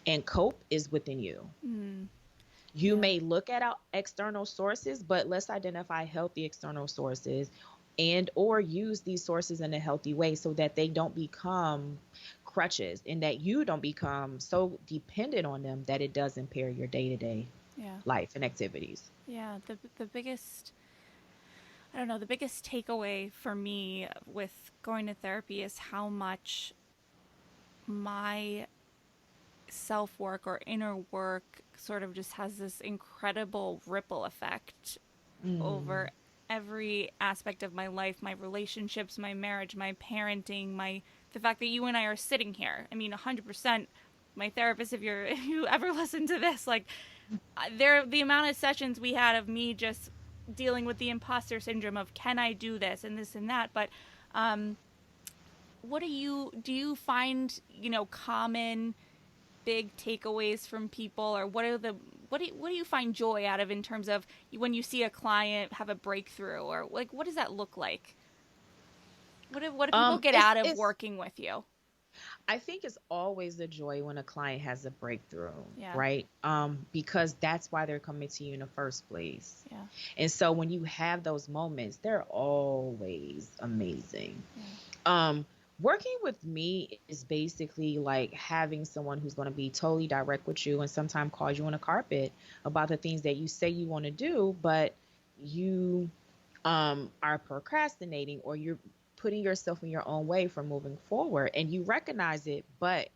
and cope is within you. Mm, You yeah. may look at our external sources, but let's identify healthy external sources and or use these sources in a healthy way so that they don't become crutches and that you don't become so dependent on them that it does impair your day-to-day Yeah. life and activities. Yeah. The biggest, I don't know, the biggest takeaway for me with going to therapy is how much my self work or inner work sort of just has this incredible ripple effect Mm. over every aspect of my life, my relationships, my marriage, my parenting, the fact that you and I are sitting here. I mean, 100%. My therapist, if you ever listen to this, like the amount of sessions we had of me just dealing with the imposter syndrome of, can I do this and this and that. But um, what do you find, common big takeaways from people, or what do you find joy out of, in terms of when you see a client have a breakthrough, or like what does that look like? What do people get It's out of it's working with you? I think it's always a joy when a client has a breakthrough, Yeah. right? Because that's why they're coming to you in the first place. Yeah. And so when you have those moments, they're always amazing. Yeah. Um, Working with me is basically like having someone who's going to be totally direct with you and sometimes call you on the carpet about the things that you say you want to do, but you are procrastinating or you're putting yourself in your own way from moving forward and you recognize it, but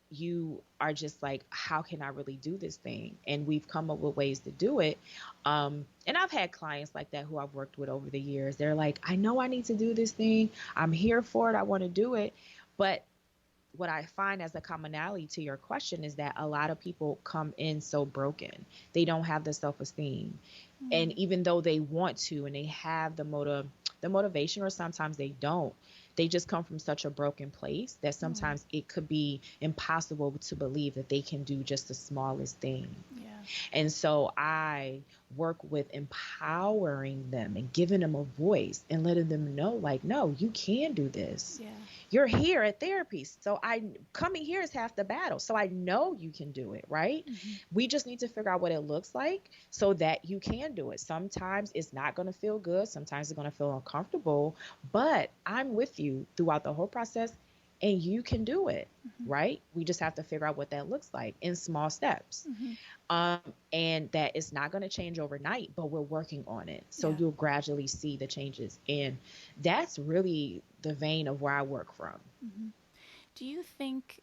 you are just like, how can I really do this thing? And we've come up with ways to do it. And I've had clients like that who I've worked with over the years. They're like, I know I need to do this thing. I'm here for it. I want to do it. But what I find as a commonality to your question is that a lot of people come in so broken. They don't have the self-esteem. And Mm. even though they want to and they have the motivation, or sometimes they don't, they just come from such a broken place that Mm. sometimes it could be impossible to believe that they can do just the smallest thing. Yeah. And so I work with empowering them and giving them a voice and letting them know, like, no, you can do this. Yeah. You're here at therapy. So I coming here is half the battle. So I know you can do it, right? Mm-hmm. We just need to figure out what it looks like so that you can do it. Sometimes it's not going to feel good. Sometimes it's going to feel uncomfortable, but I'm with you throughout the whole process and you can do it, Mm-hmm. right? We just have to figure out what that looks like in small steps. Mm-hmm. um, and that it's not going to change overnight, but we're working on it. So Yeah. you'll gradually see the changes. And that's really the vein of where I work from. Mm-hmm. Do you think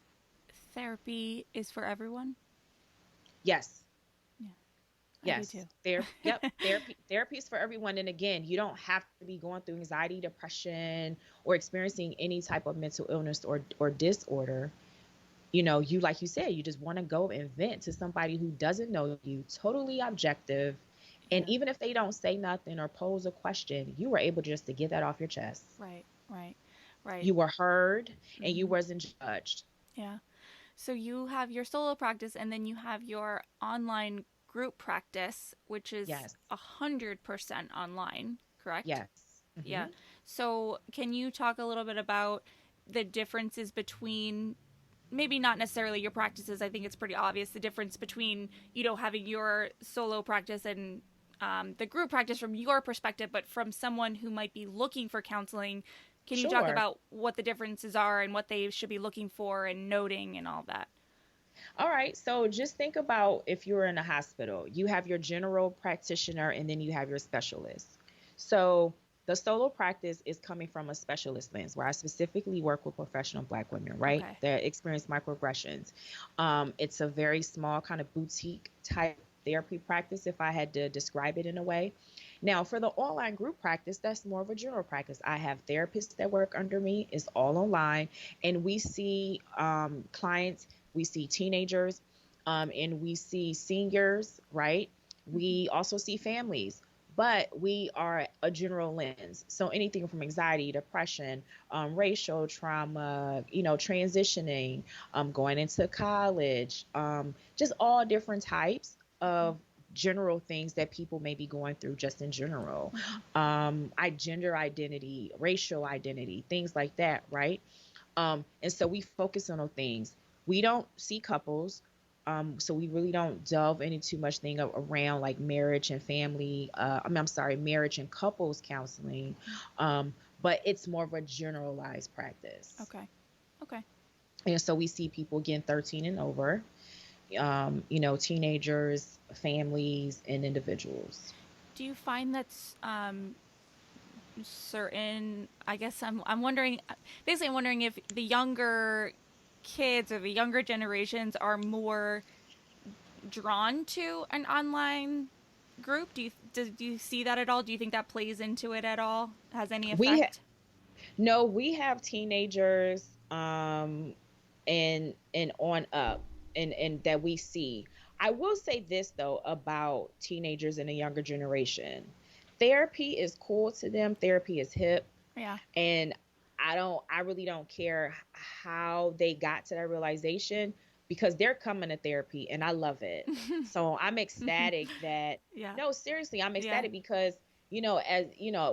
therapy is for everyone? Yes. Yeah, I do Yes. too. Yep. Therapy is for everyone. And again, you don't have to be going through anxiety, depression, or experiencing any type of mental illness or disorder. You, like you said, you just want to go and vent to somebody who doesn't know you, totally objective. And Yeah. even if they don't say nothing or pose a question, you were able just to get that off your chest. Right. Right. Right. You were heard and you Mm-hmm. wasn't judged. Yeah. So you have your solo practice, and then you have your online group practice, which is Yes. 100% online, correct? Yes. Yeah. Hmm. So can you talk a little bit about the differences between, maybe not necessarily your practices? I think it's pretty obvious the difference between, having your solo practice and the group practice from your perspective, but from someone who might be looking for counseling. Can you talk Sure. about what the differences are and what they should be looking for and noting and all that? All right. So just think about if you're in a hospital, you have your general practitioner and then you have your specialist. So the solo practice is coming from a specialist lens where I specifically work with professional Black women, right? Okay. That experience microaggressions. It's a very small kind of boutique type therapy practice, if I had to describe it in a way. Now, for the online group practice, that's more of a general practice. I have therapists that work under me. It's all online, and we see clients, we see teenagers, and we see seniors, right? Mm-hmm. We also see families, but we are a general lens. So anything from anxiety, depression, racial trauma, transitioning, going into college, just all different types of general things that people may be going through just in general. Mm-hmm. I gender identity, racial identity, things like that, right? And so we focus on those things. We don't see couples. So we really don't delve into too much thing around like marriage and family. I'm sorry, marriage and couples counseling. Um, but it's more of a generalized practice. Okay. Okay. And so we see people again 13 and over, teenagers, families, and individuals. Do you find that's certain? I guess I'm wondering. Basically, I'm wondering if the younger kids or the younger generations are more drawn to an online group. Do you see that at all? Do you think that plays into it at all? Has any We ha- effect? no, we have teenagers, and on up, and that we see. I will say this though about teenagers and the younger generation. Therapy is cool to them. Therapy is hip, Yeah. and I really don't care how they got to that realization because they're coming to therapy and I love it. So I'm ecstatic that, Yeah. no, seriously, I'm Yeah. ecstatic because, as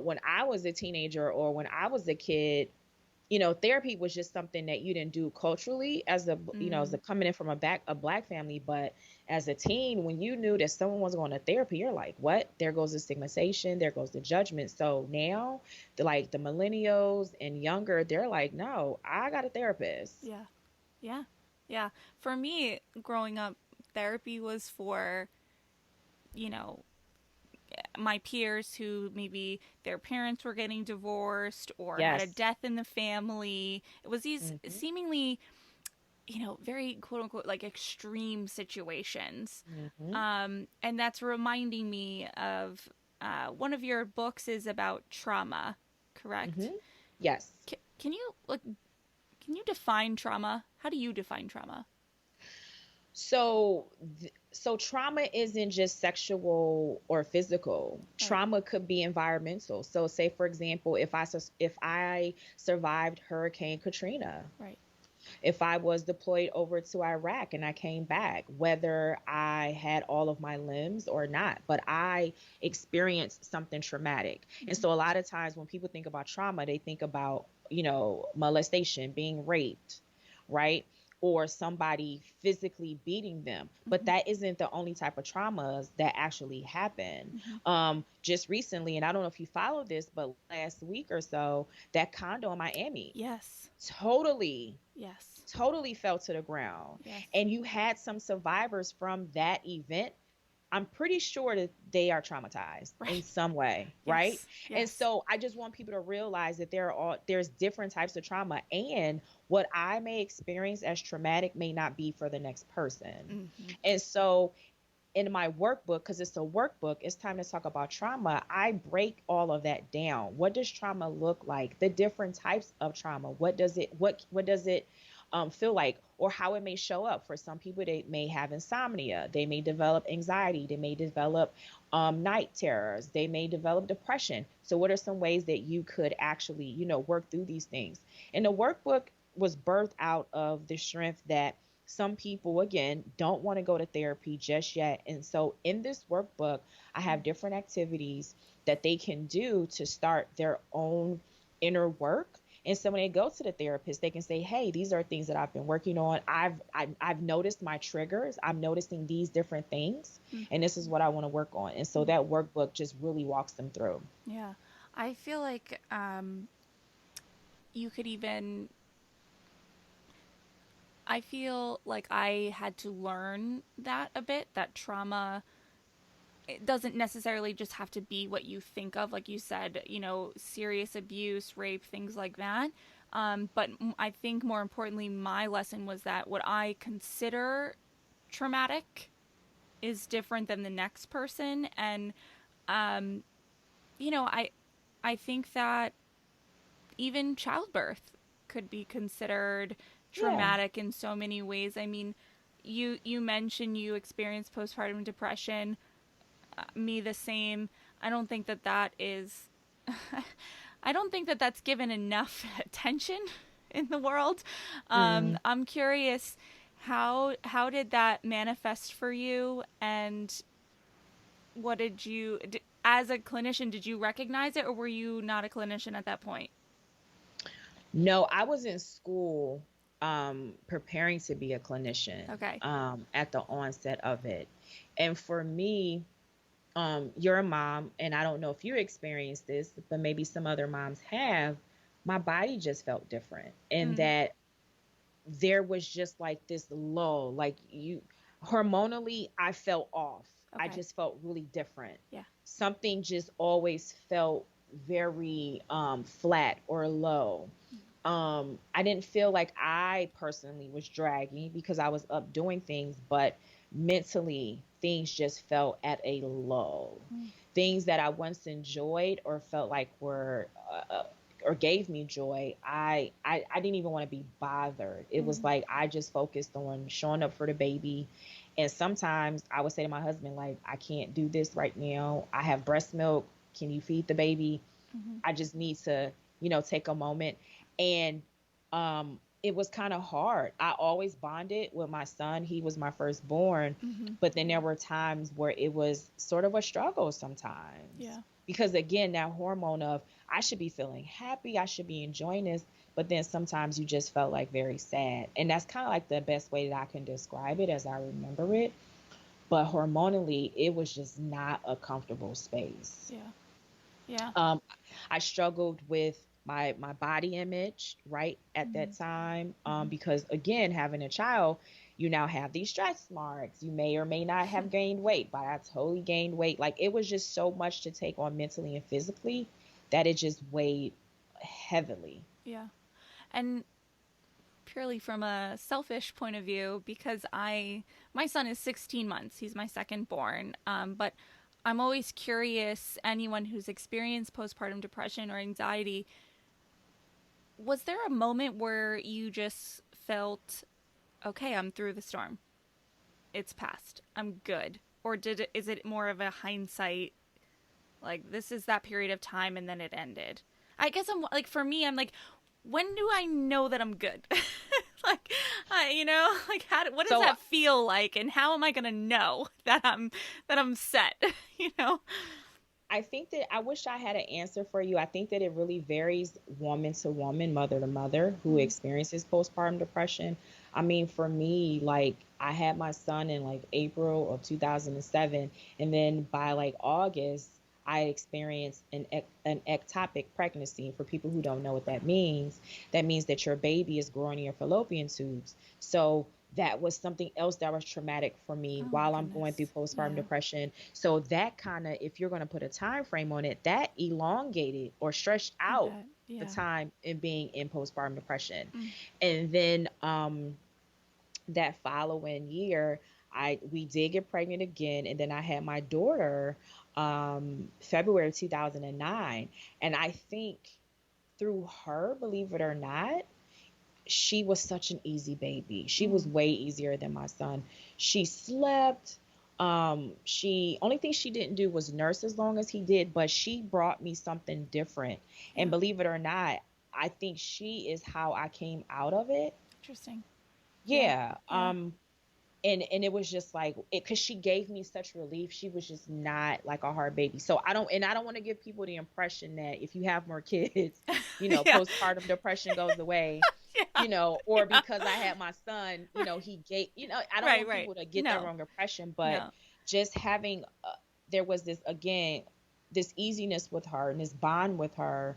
when I was a teenager or when I was a kid, therapy was just something that you didn't do culturally as as a coming in from a black family. But as a teen, when you knew that someone was going to therapy, you're like, what? There goes the stigmatization, there goes the judgment. So now, the millennials and younger, they're like, no, I got a therapist. Yeah. Yeah. Yeah. For me, growing up, therapy was for, you know, my peers who maybe their parents were getting divorced or had a Yes. death in the family. It was these Hmm. seemingly, very quote unquote like extreme situations. Hmm. And that's reminding me of one of your books is about trauma, correct? Hmm. Yes. Can you like can you define trauma? How do you define trauma? So, so trauma isn't just sexual or physical. Right. Trauma could be environmental. So, say for example, if I survived Hurricane Katrina, Right. if I was deployed over to Iraq and I came back, whether I had all of my limbs or not, but I experienced something traumatic. And Mm-hmm. so, a lot of times when people think about trauma, they think about molestation, being raped, right? Or somebody physically beating them. But Mm-hmm. that isn't the only type of traumas that actually happen. Mm-hmm. Just recently, and I don't know if you follow this, but last week or so, that condo in Miami Yes. totally, Yes. totally fell to the ground. Yes. And you had some survivors from that event. I'm pretty sure that they are traumatized in Right. some way, right? Yes. And Yes. so I just want people to realize that there's different types of trauma, and what I may experience as traumatic may not be for the next person. Mm-hmm. And so in my workbook, because it's a workbook, it's time to talk about trauma. I break all of that down. What does trauma look like? The different types of trauma. What does it feel like, or how it may show up? For some people, they may have insomnia. They may develop anxiety. They may develop night terrors. They may develop depression. So, what are some ways that you could actually, work through these things? And the workbook was birthed out of the strength that some people, again, don't want to go to therapy just yet. And so in this workbook, I have different activities that they can do to start their own inner work. And so when they go to the therapist, they can say, hey, these are things that I've been working on. I've noticed my triggers. I'm noticing these different things, and this is Mm-hmm. what I want to work on. And so that workbook just really walks them through. Yeah. I feel like you could even I feel like I had to learn that a bit, that trauma it doesn't necessarily just have to be what you think of, like you said, serious abuse, rape, things like that. But I think more importantly, my lesson was that what I consider traumatic is different than the next person. And, um, you know, I, I think that even childbirth could be considered Yeah. traumatic in so many ways. I mean, you mentioned you experienced postpartum depression. Me the same. I don't think that is. I don't think that that's given enough attention in the world. Mm. I'm curious how did that manifest for you, and what did you as a clinician did you recognize it, or were you not a clinician at that point? No, I was in school preparing to be a clinician Okay. at the onset of it. And for me, you're a mom, and I don't know if you experienced this, but maybe some other moms have. My body just felt different, and Mm, that there was just like this lull, like you hormonally, I felt off. I okay. just felt really different. Yeah. Something just always felt very flat or low. I didn't feel like I personally was dragging because I was up doing things, but mentally things just felt at a low. Mm, Things that I once enjoyed or felt like were or gave me joy, I didn't even want to be bothered. It was mm, like I just focused on showing up for the baby. And sometimes I would say to my husband, like, I can't do this right now. I have breast milk. Can you feed the baby? mm-hmm. I just need to, take a moment. And it was kind of hard. I always bonded with my son. He was my firstborn, Mm-hmm. but then there were times where it was sort of a struggle sometimes. Yeah. Because again, that hormone of I should be feeling happy, I should be enjoying this, but then sometimes you just felt like very sad. And that's kind of like the best way that I can describe it as I remember it. But hormonally, it was just not a comfortable space. Yeah. Yeah. Um, I struggled with my body image right at Mm-hmm. that time, Mm-hmm. because again, having a child, you now have these stretch marks. You may or may not have gained weight, but I totally gained weight. Like it was just so much to take on mentally and physically that it just weighed heavily. Yeah. And purely from a selfish point of view, because my son is 16 months. He's my second born. But I'm always curious, anyone who's experienced postpartum depression or anxiety, was there a moment where you just felt, okay, I'm through the storm. It's past. I'm good. Or is it more of a hindsight, like this is that period of time and then it ended? I guess I'm like, for me, I'm like, when do I know that I'm good? Like, like what does So that feel like, and how am I gonna know that I'm set? you know? I think that I wish I had an answer for you. I think that it really varies woman to woman, mother to mother who Mm-hmm. experiences postpartum depression. I mean, for me, like I had my son in like April of 2007, and then by like August, I experienced an ectopic pregnancy. For people who don't know what that means that your baby is growing in your fallopian tubes. So that was something else that was traumatic for me Oh my while I'm going through goodness. postpartum Yeah. depression. So that kind of, if you're going to put a time frame on it, that elongated or stretched I out bet. the Yeah. time in being in postpartum depression. Mm. And then that following year, I we did get pregnant again, and then I had my daughter February 2009. And I think through her, believe it or not, she was such an easy baby. She was Mm. way easier than my son. She slept. She only thing she didn't do was nurse as long as he did, but she brought me something different. And Yeah. believe it or not, I think she is how I came out of it. Interesting. Yeah. Yeah. Yeah. And it was just like it, because she gave me such relief. She was just not like a hard baby. So I don't want to give people the impression that if you have more kids, Yeah. postpartum depression goes away, Yeah. or Yeah. because I had my son, he gave, I don't Right. want Right. people to get that No. wrong impression. But No. just having there was this, again, this easiness with her and this bond with her,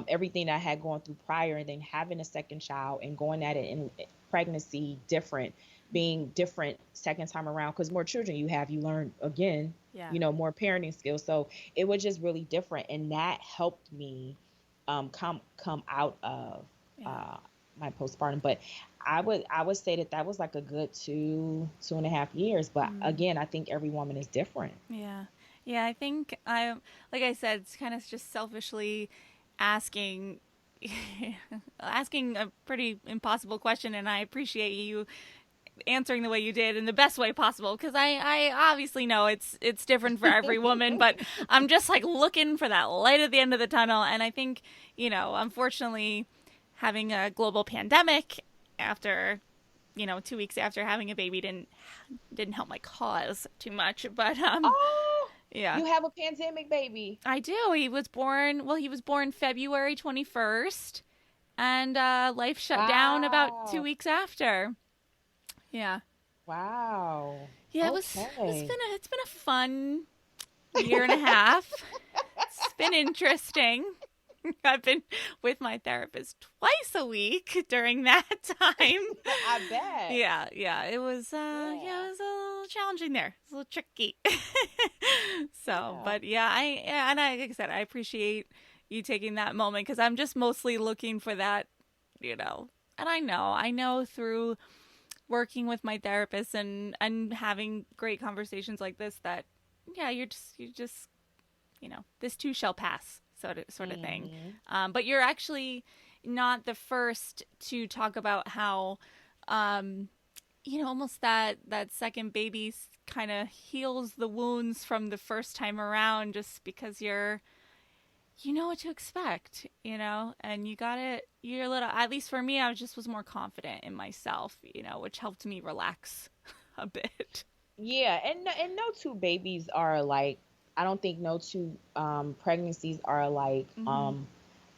everything that I had gone through prior, and then having a second child and going at it in pregnancy different, being different second time around, because more children you have, you learn again, Yeah. more parenting skills. So it was just really different, and that helped me come out of Yeah. uh, my postpartum. But I would say that that was like a good 2.5 years. But Mm. again, I think every woman is different. Yeah. Yeah. I think like I said, it's kind of just selfishly asking, asking a pretty impossible question, and I appreciate you answering the way you did in the best way possible, because I obviously know it's different for every woman, but I'm just like looking for that light at the end of the tunnel. And I think, unfortunately, having a global pandemic after 2 weeks after having a baby didn't help my cause too much. But Oh, yeah. you have a pandemic baby. I do. He was born February 21st, and life shut down about two Wow. weeks after. Yeah. Wow. Yeah, Okay. it's been a fun year and a half. It's been interesting. I've been with my therapist twice a week during that time. I bet. Yeah, it was Yeah. it was a little challenging there. It's a little tricky. So, Yeah. but yeah, like I said, I appreciate you taking that moment, because I'm just mostly looking for that, and I know through working with my therapist and having great conversations like this, that yeah, you just this too shall pass, sort of thing. Hmm. But you're actually not the first to talk about how almost that second baby kind of heals the wounds from the first time around, just because you know what to expect, and you're a little, at least for me, was more confident in myself, which helped me relax a bit. Yeah, and no two babies are alike. I don't think no two pregnancies are alike. Hmm.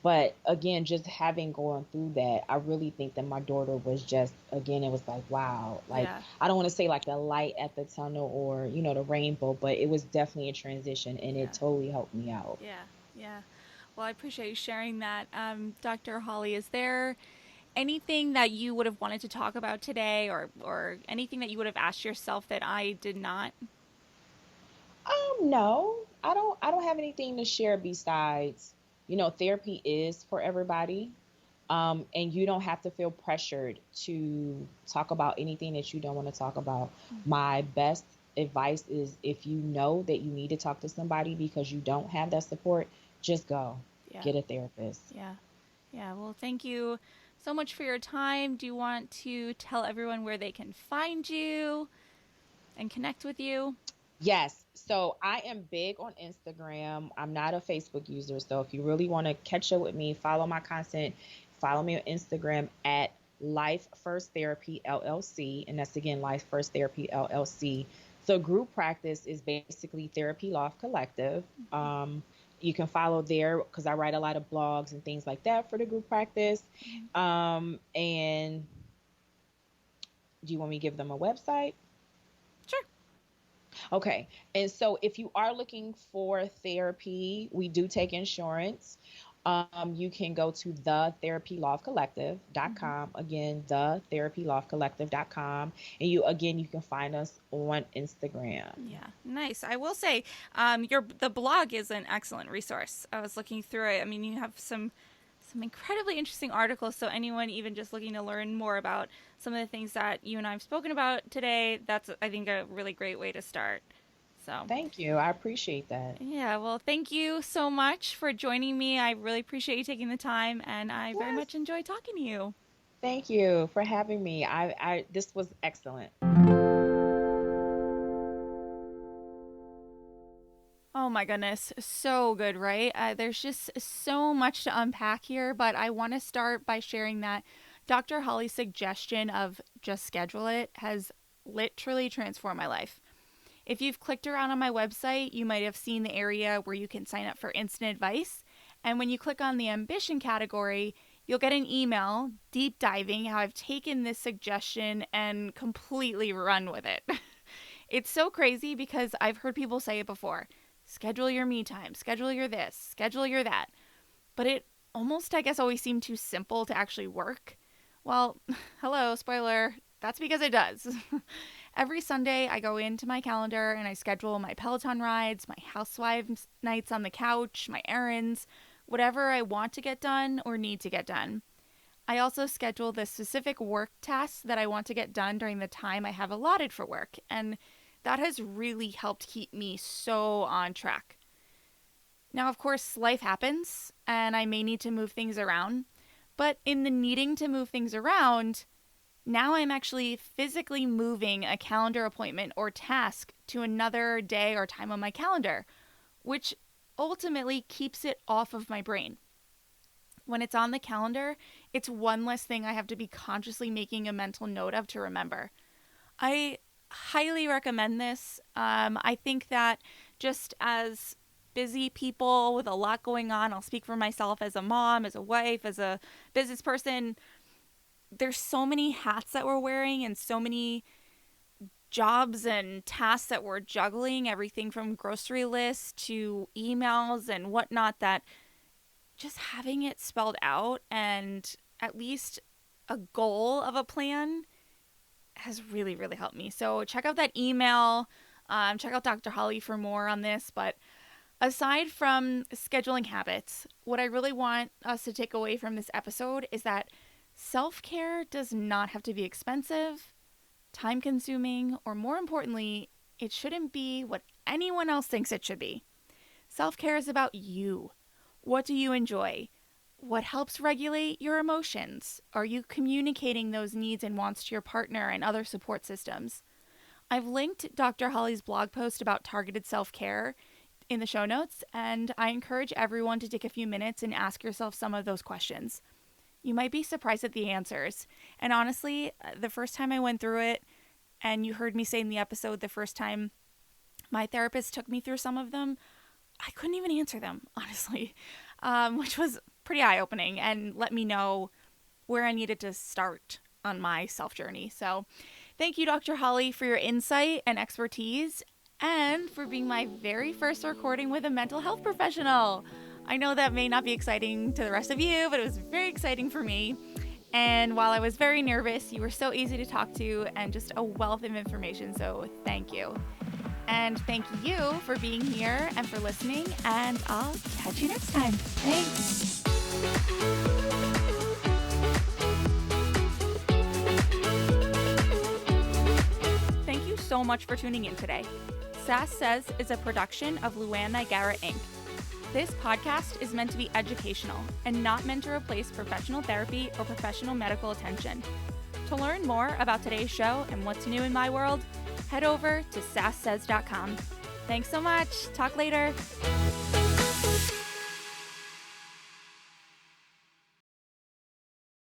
But again, just having gone through that, I really think that my daughter was just, again, it was like, wow. Like, Yeah. I don't want to say like the light at the tunnel or, the rainbow, but it was definitely a transition and it Yeah. totally helped me out. Yeah. Yeah. Well, I appreciate you sharing that. Dr. Holly, is there anything that you would have wanted to talk about today, or anything that you would have asked yourself that I did not? No, I don't have anything to share besides, therapy is for everybody. And you don't have to feel pressured to talk about anything that you don't want to talk about. Mm-hmm. My best advice is if you know that you need to talk to somebody because you don't have that support, just go Yeah. get a therapist. Yeah. Yeah. Well, thank you so much for your time. Do you want to tell everyone where they can find you and connect with you? Yes. So I am big on Instagram. I'm not a Facebook user. So if you really want to catch up with me, follow my content, follow me on Instagram at Life First Therapy LLC. And that's again, Life First Therapy LLC. So group practice is basically Therapy Loft Collective. Mm-hmm. You can follow there because I write a lot of blogs and things like that for the group practice. Mm-hmm. And do you want me to give them a website? Sure. Okay. And so if you are looking for therapy, we do take insurance. You can go to Mm-hmm. thetherapyloftcollective.com. Again, thetherapyloftcollective.com. And you can find us on Instagram. Yeah, nice. I will say, the blog is an excellent resource. I was looking through it. I mean, you have some incredibly interesting articles. So anyone even just looking to learn more about some of the things that you and I have spoken about today, that's, I think, a really great way to start. So Thank you. I appreciate that. yeah, well, thank you so much for joining me. I really appreciate you taking the time, and I very Yes. much enjoyed talking to you. Thank you for having me. This was excellent. Oh my goodness, so good, right? There's just so much to unpack here, but I want to start by sharing that Dr. Holly's suggestion of just schedule it has literally transformed my life. If you've clicked around on my website, you might have seen the area where you can sign up for instant advice. And when you click on the ambition category, you'll get an email deep diving how I've taken this suggestion and completely run with it. It's so crazy because I've heard people say it before: schedule your me time, schedule your this, schedule your that. But it almost, I guess, always seemed too simple to actually work. Well, hello, spoiler, that's because it does. Every Sunday, I go into my calendar and I schedule my Peloton rides, my housewives nights on the couch, my errands, whatever I want to get done or need to get done. I also schedule the specific work tasks that I want to get done during the time I have allotted for work, and that has really helped keep me so on track. Now, of course, life happens, and I may need to move things around, but in the needing to move things around, now I'm actually physically moving a calendar appointment or task to another day or time on my calendar, which ultimately keeps it off of my brain. When it's on the calendar, it's one less thing I have to be consciously making a mental note of to remember. I highly recommend this. I think that just as busy people with a lot going on, I'll speak for myself as a mom, as a wife, as a business person, there's so many hats that we're wearing and so many jobs and tasks that we're juggling, everything from grocery lists to emails and whatnot, that just having it spelled out and at least a goal of a plan has really, really helped me. So check out that email. Check out Dr. Holly for more on this. But aside from scheduling habits, what I really want us to take away from this episode is that self care does not have to be expensive, time consuming, or more importantly, it shouldn't be what anyone else thinks it should be. Self care is about you. What do you enjoy? What helps regulate your emotions? Are you communicating those needs and wants to your partner and other support systems? I've linked Dr. Holly's blog post about targeted self care in the show notes, and I encourage everyone to take a few minutes and ask yourself some of those questions. You might be surprised at the answers. And honestly, the first time I went through it, and you heard me say in the episode the first time my therapist took me through some of them, I couldn't even answer them, honestly, which was pretty eye-opening and let me know where I needed to start on my self-journey. So thank you, Dr. Holly, for your insight and expertise and for being my very first recording with a mental health professional. I know that may not be exciting to the rest of you, but it was very exciting for me. And while I was very nervous, you were so easy to talk to and just a wealth of information, so thank you. And thank you for being here and for listening, and I'll catch you next time. Thanks. Thank you so much for tuning in today. Sass Says is a production of Luann Nigara, Inc. This podcast is meant to be educational and not meant to replace professional therapy or professional medical attention. To learn more about today's show and what's new in my world, head over to sasssays.com. Thanks so much. Talk later.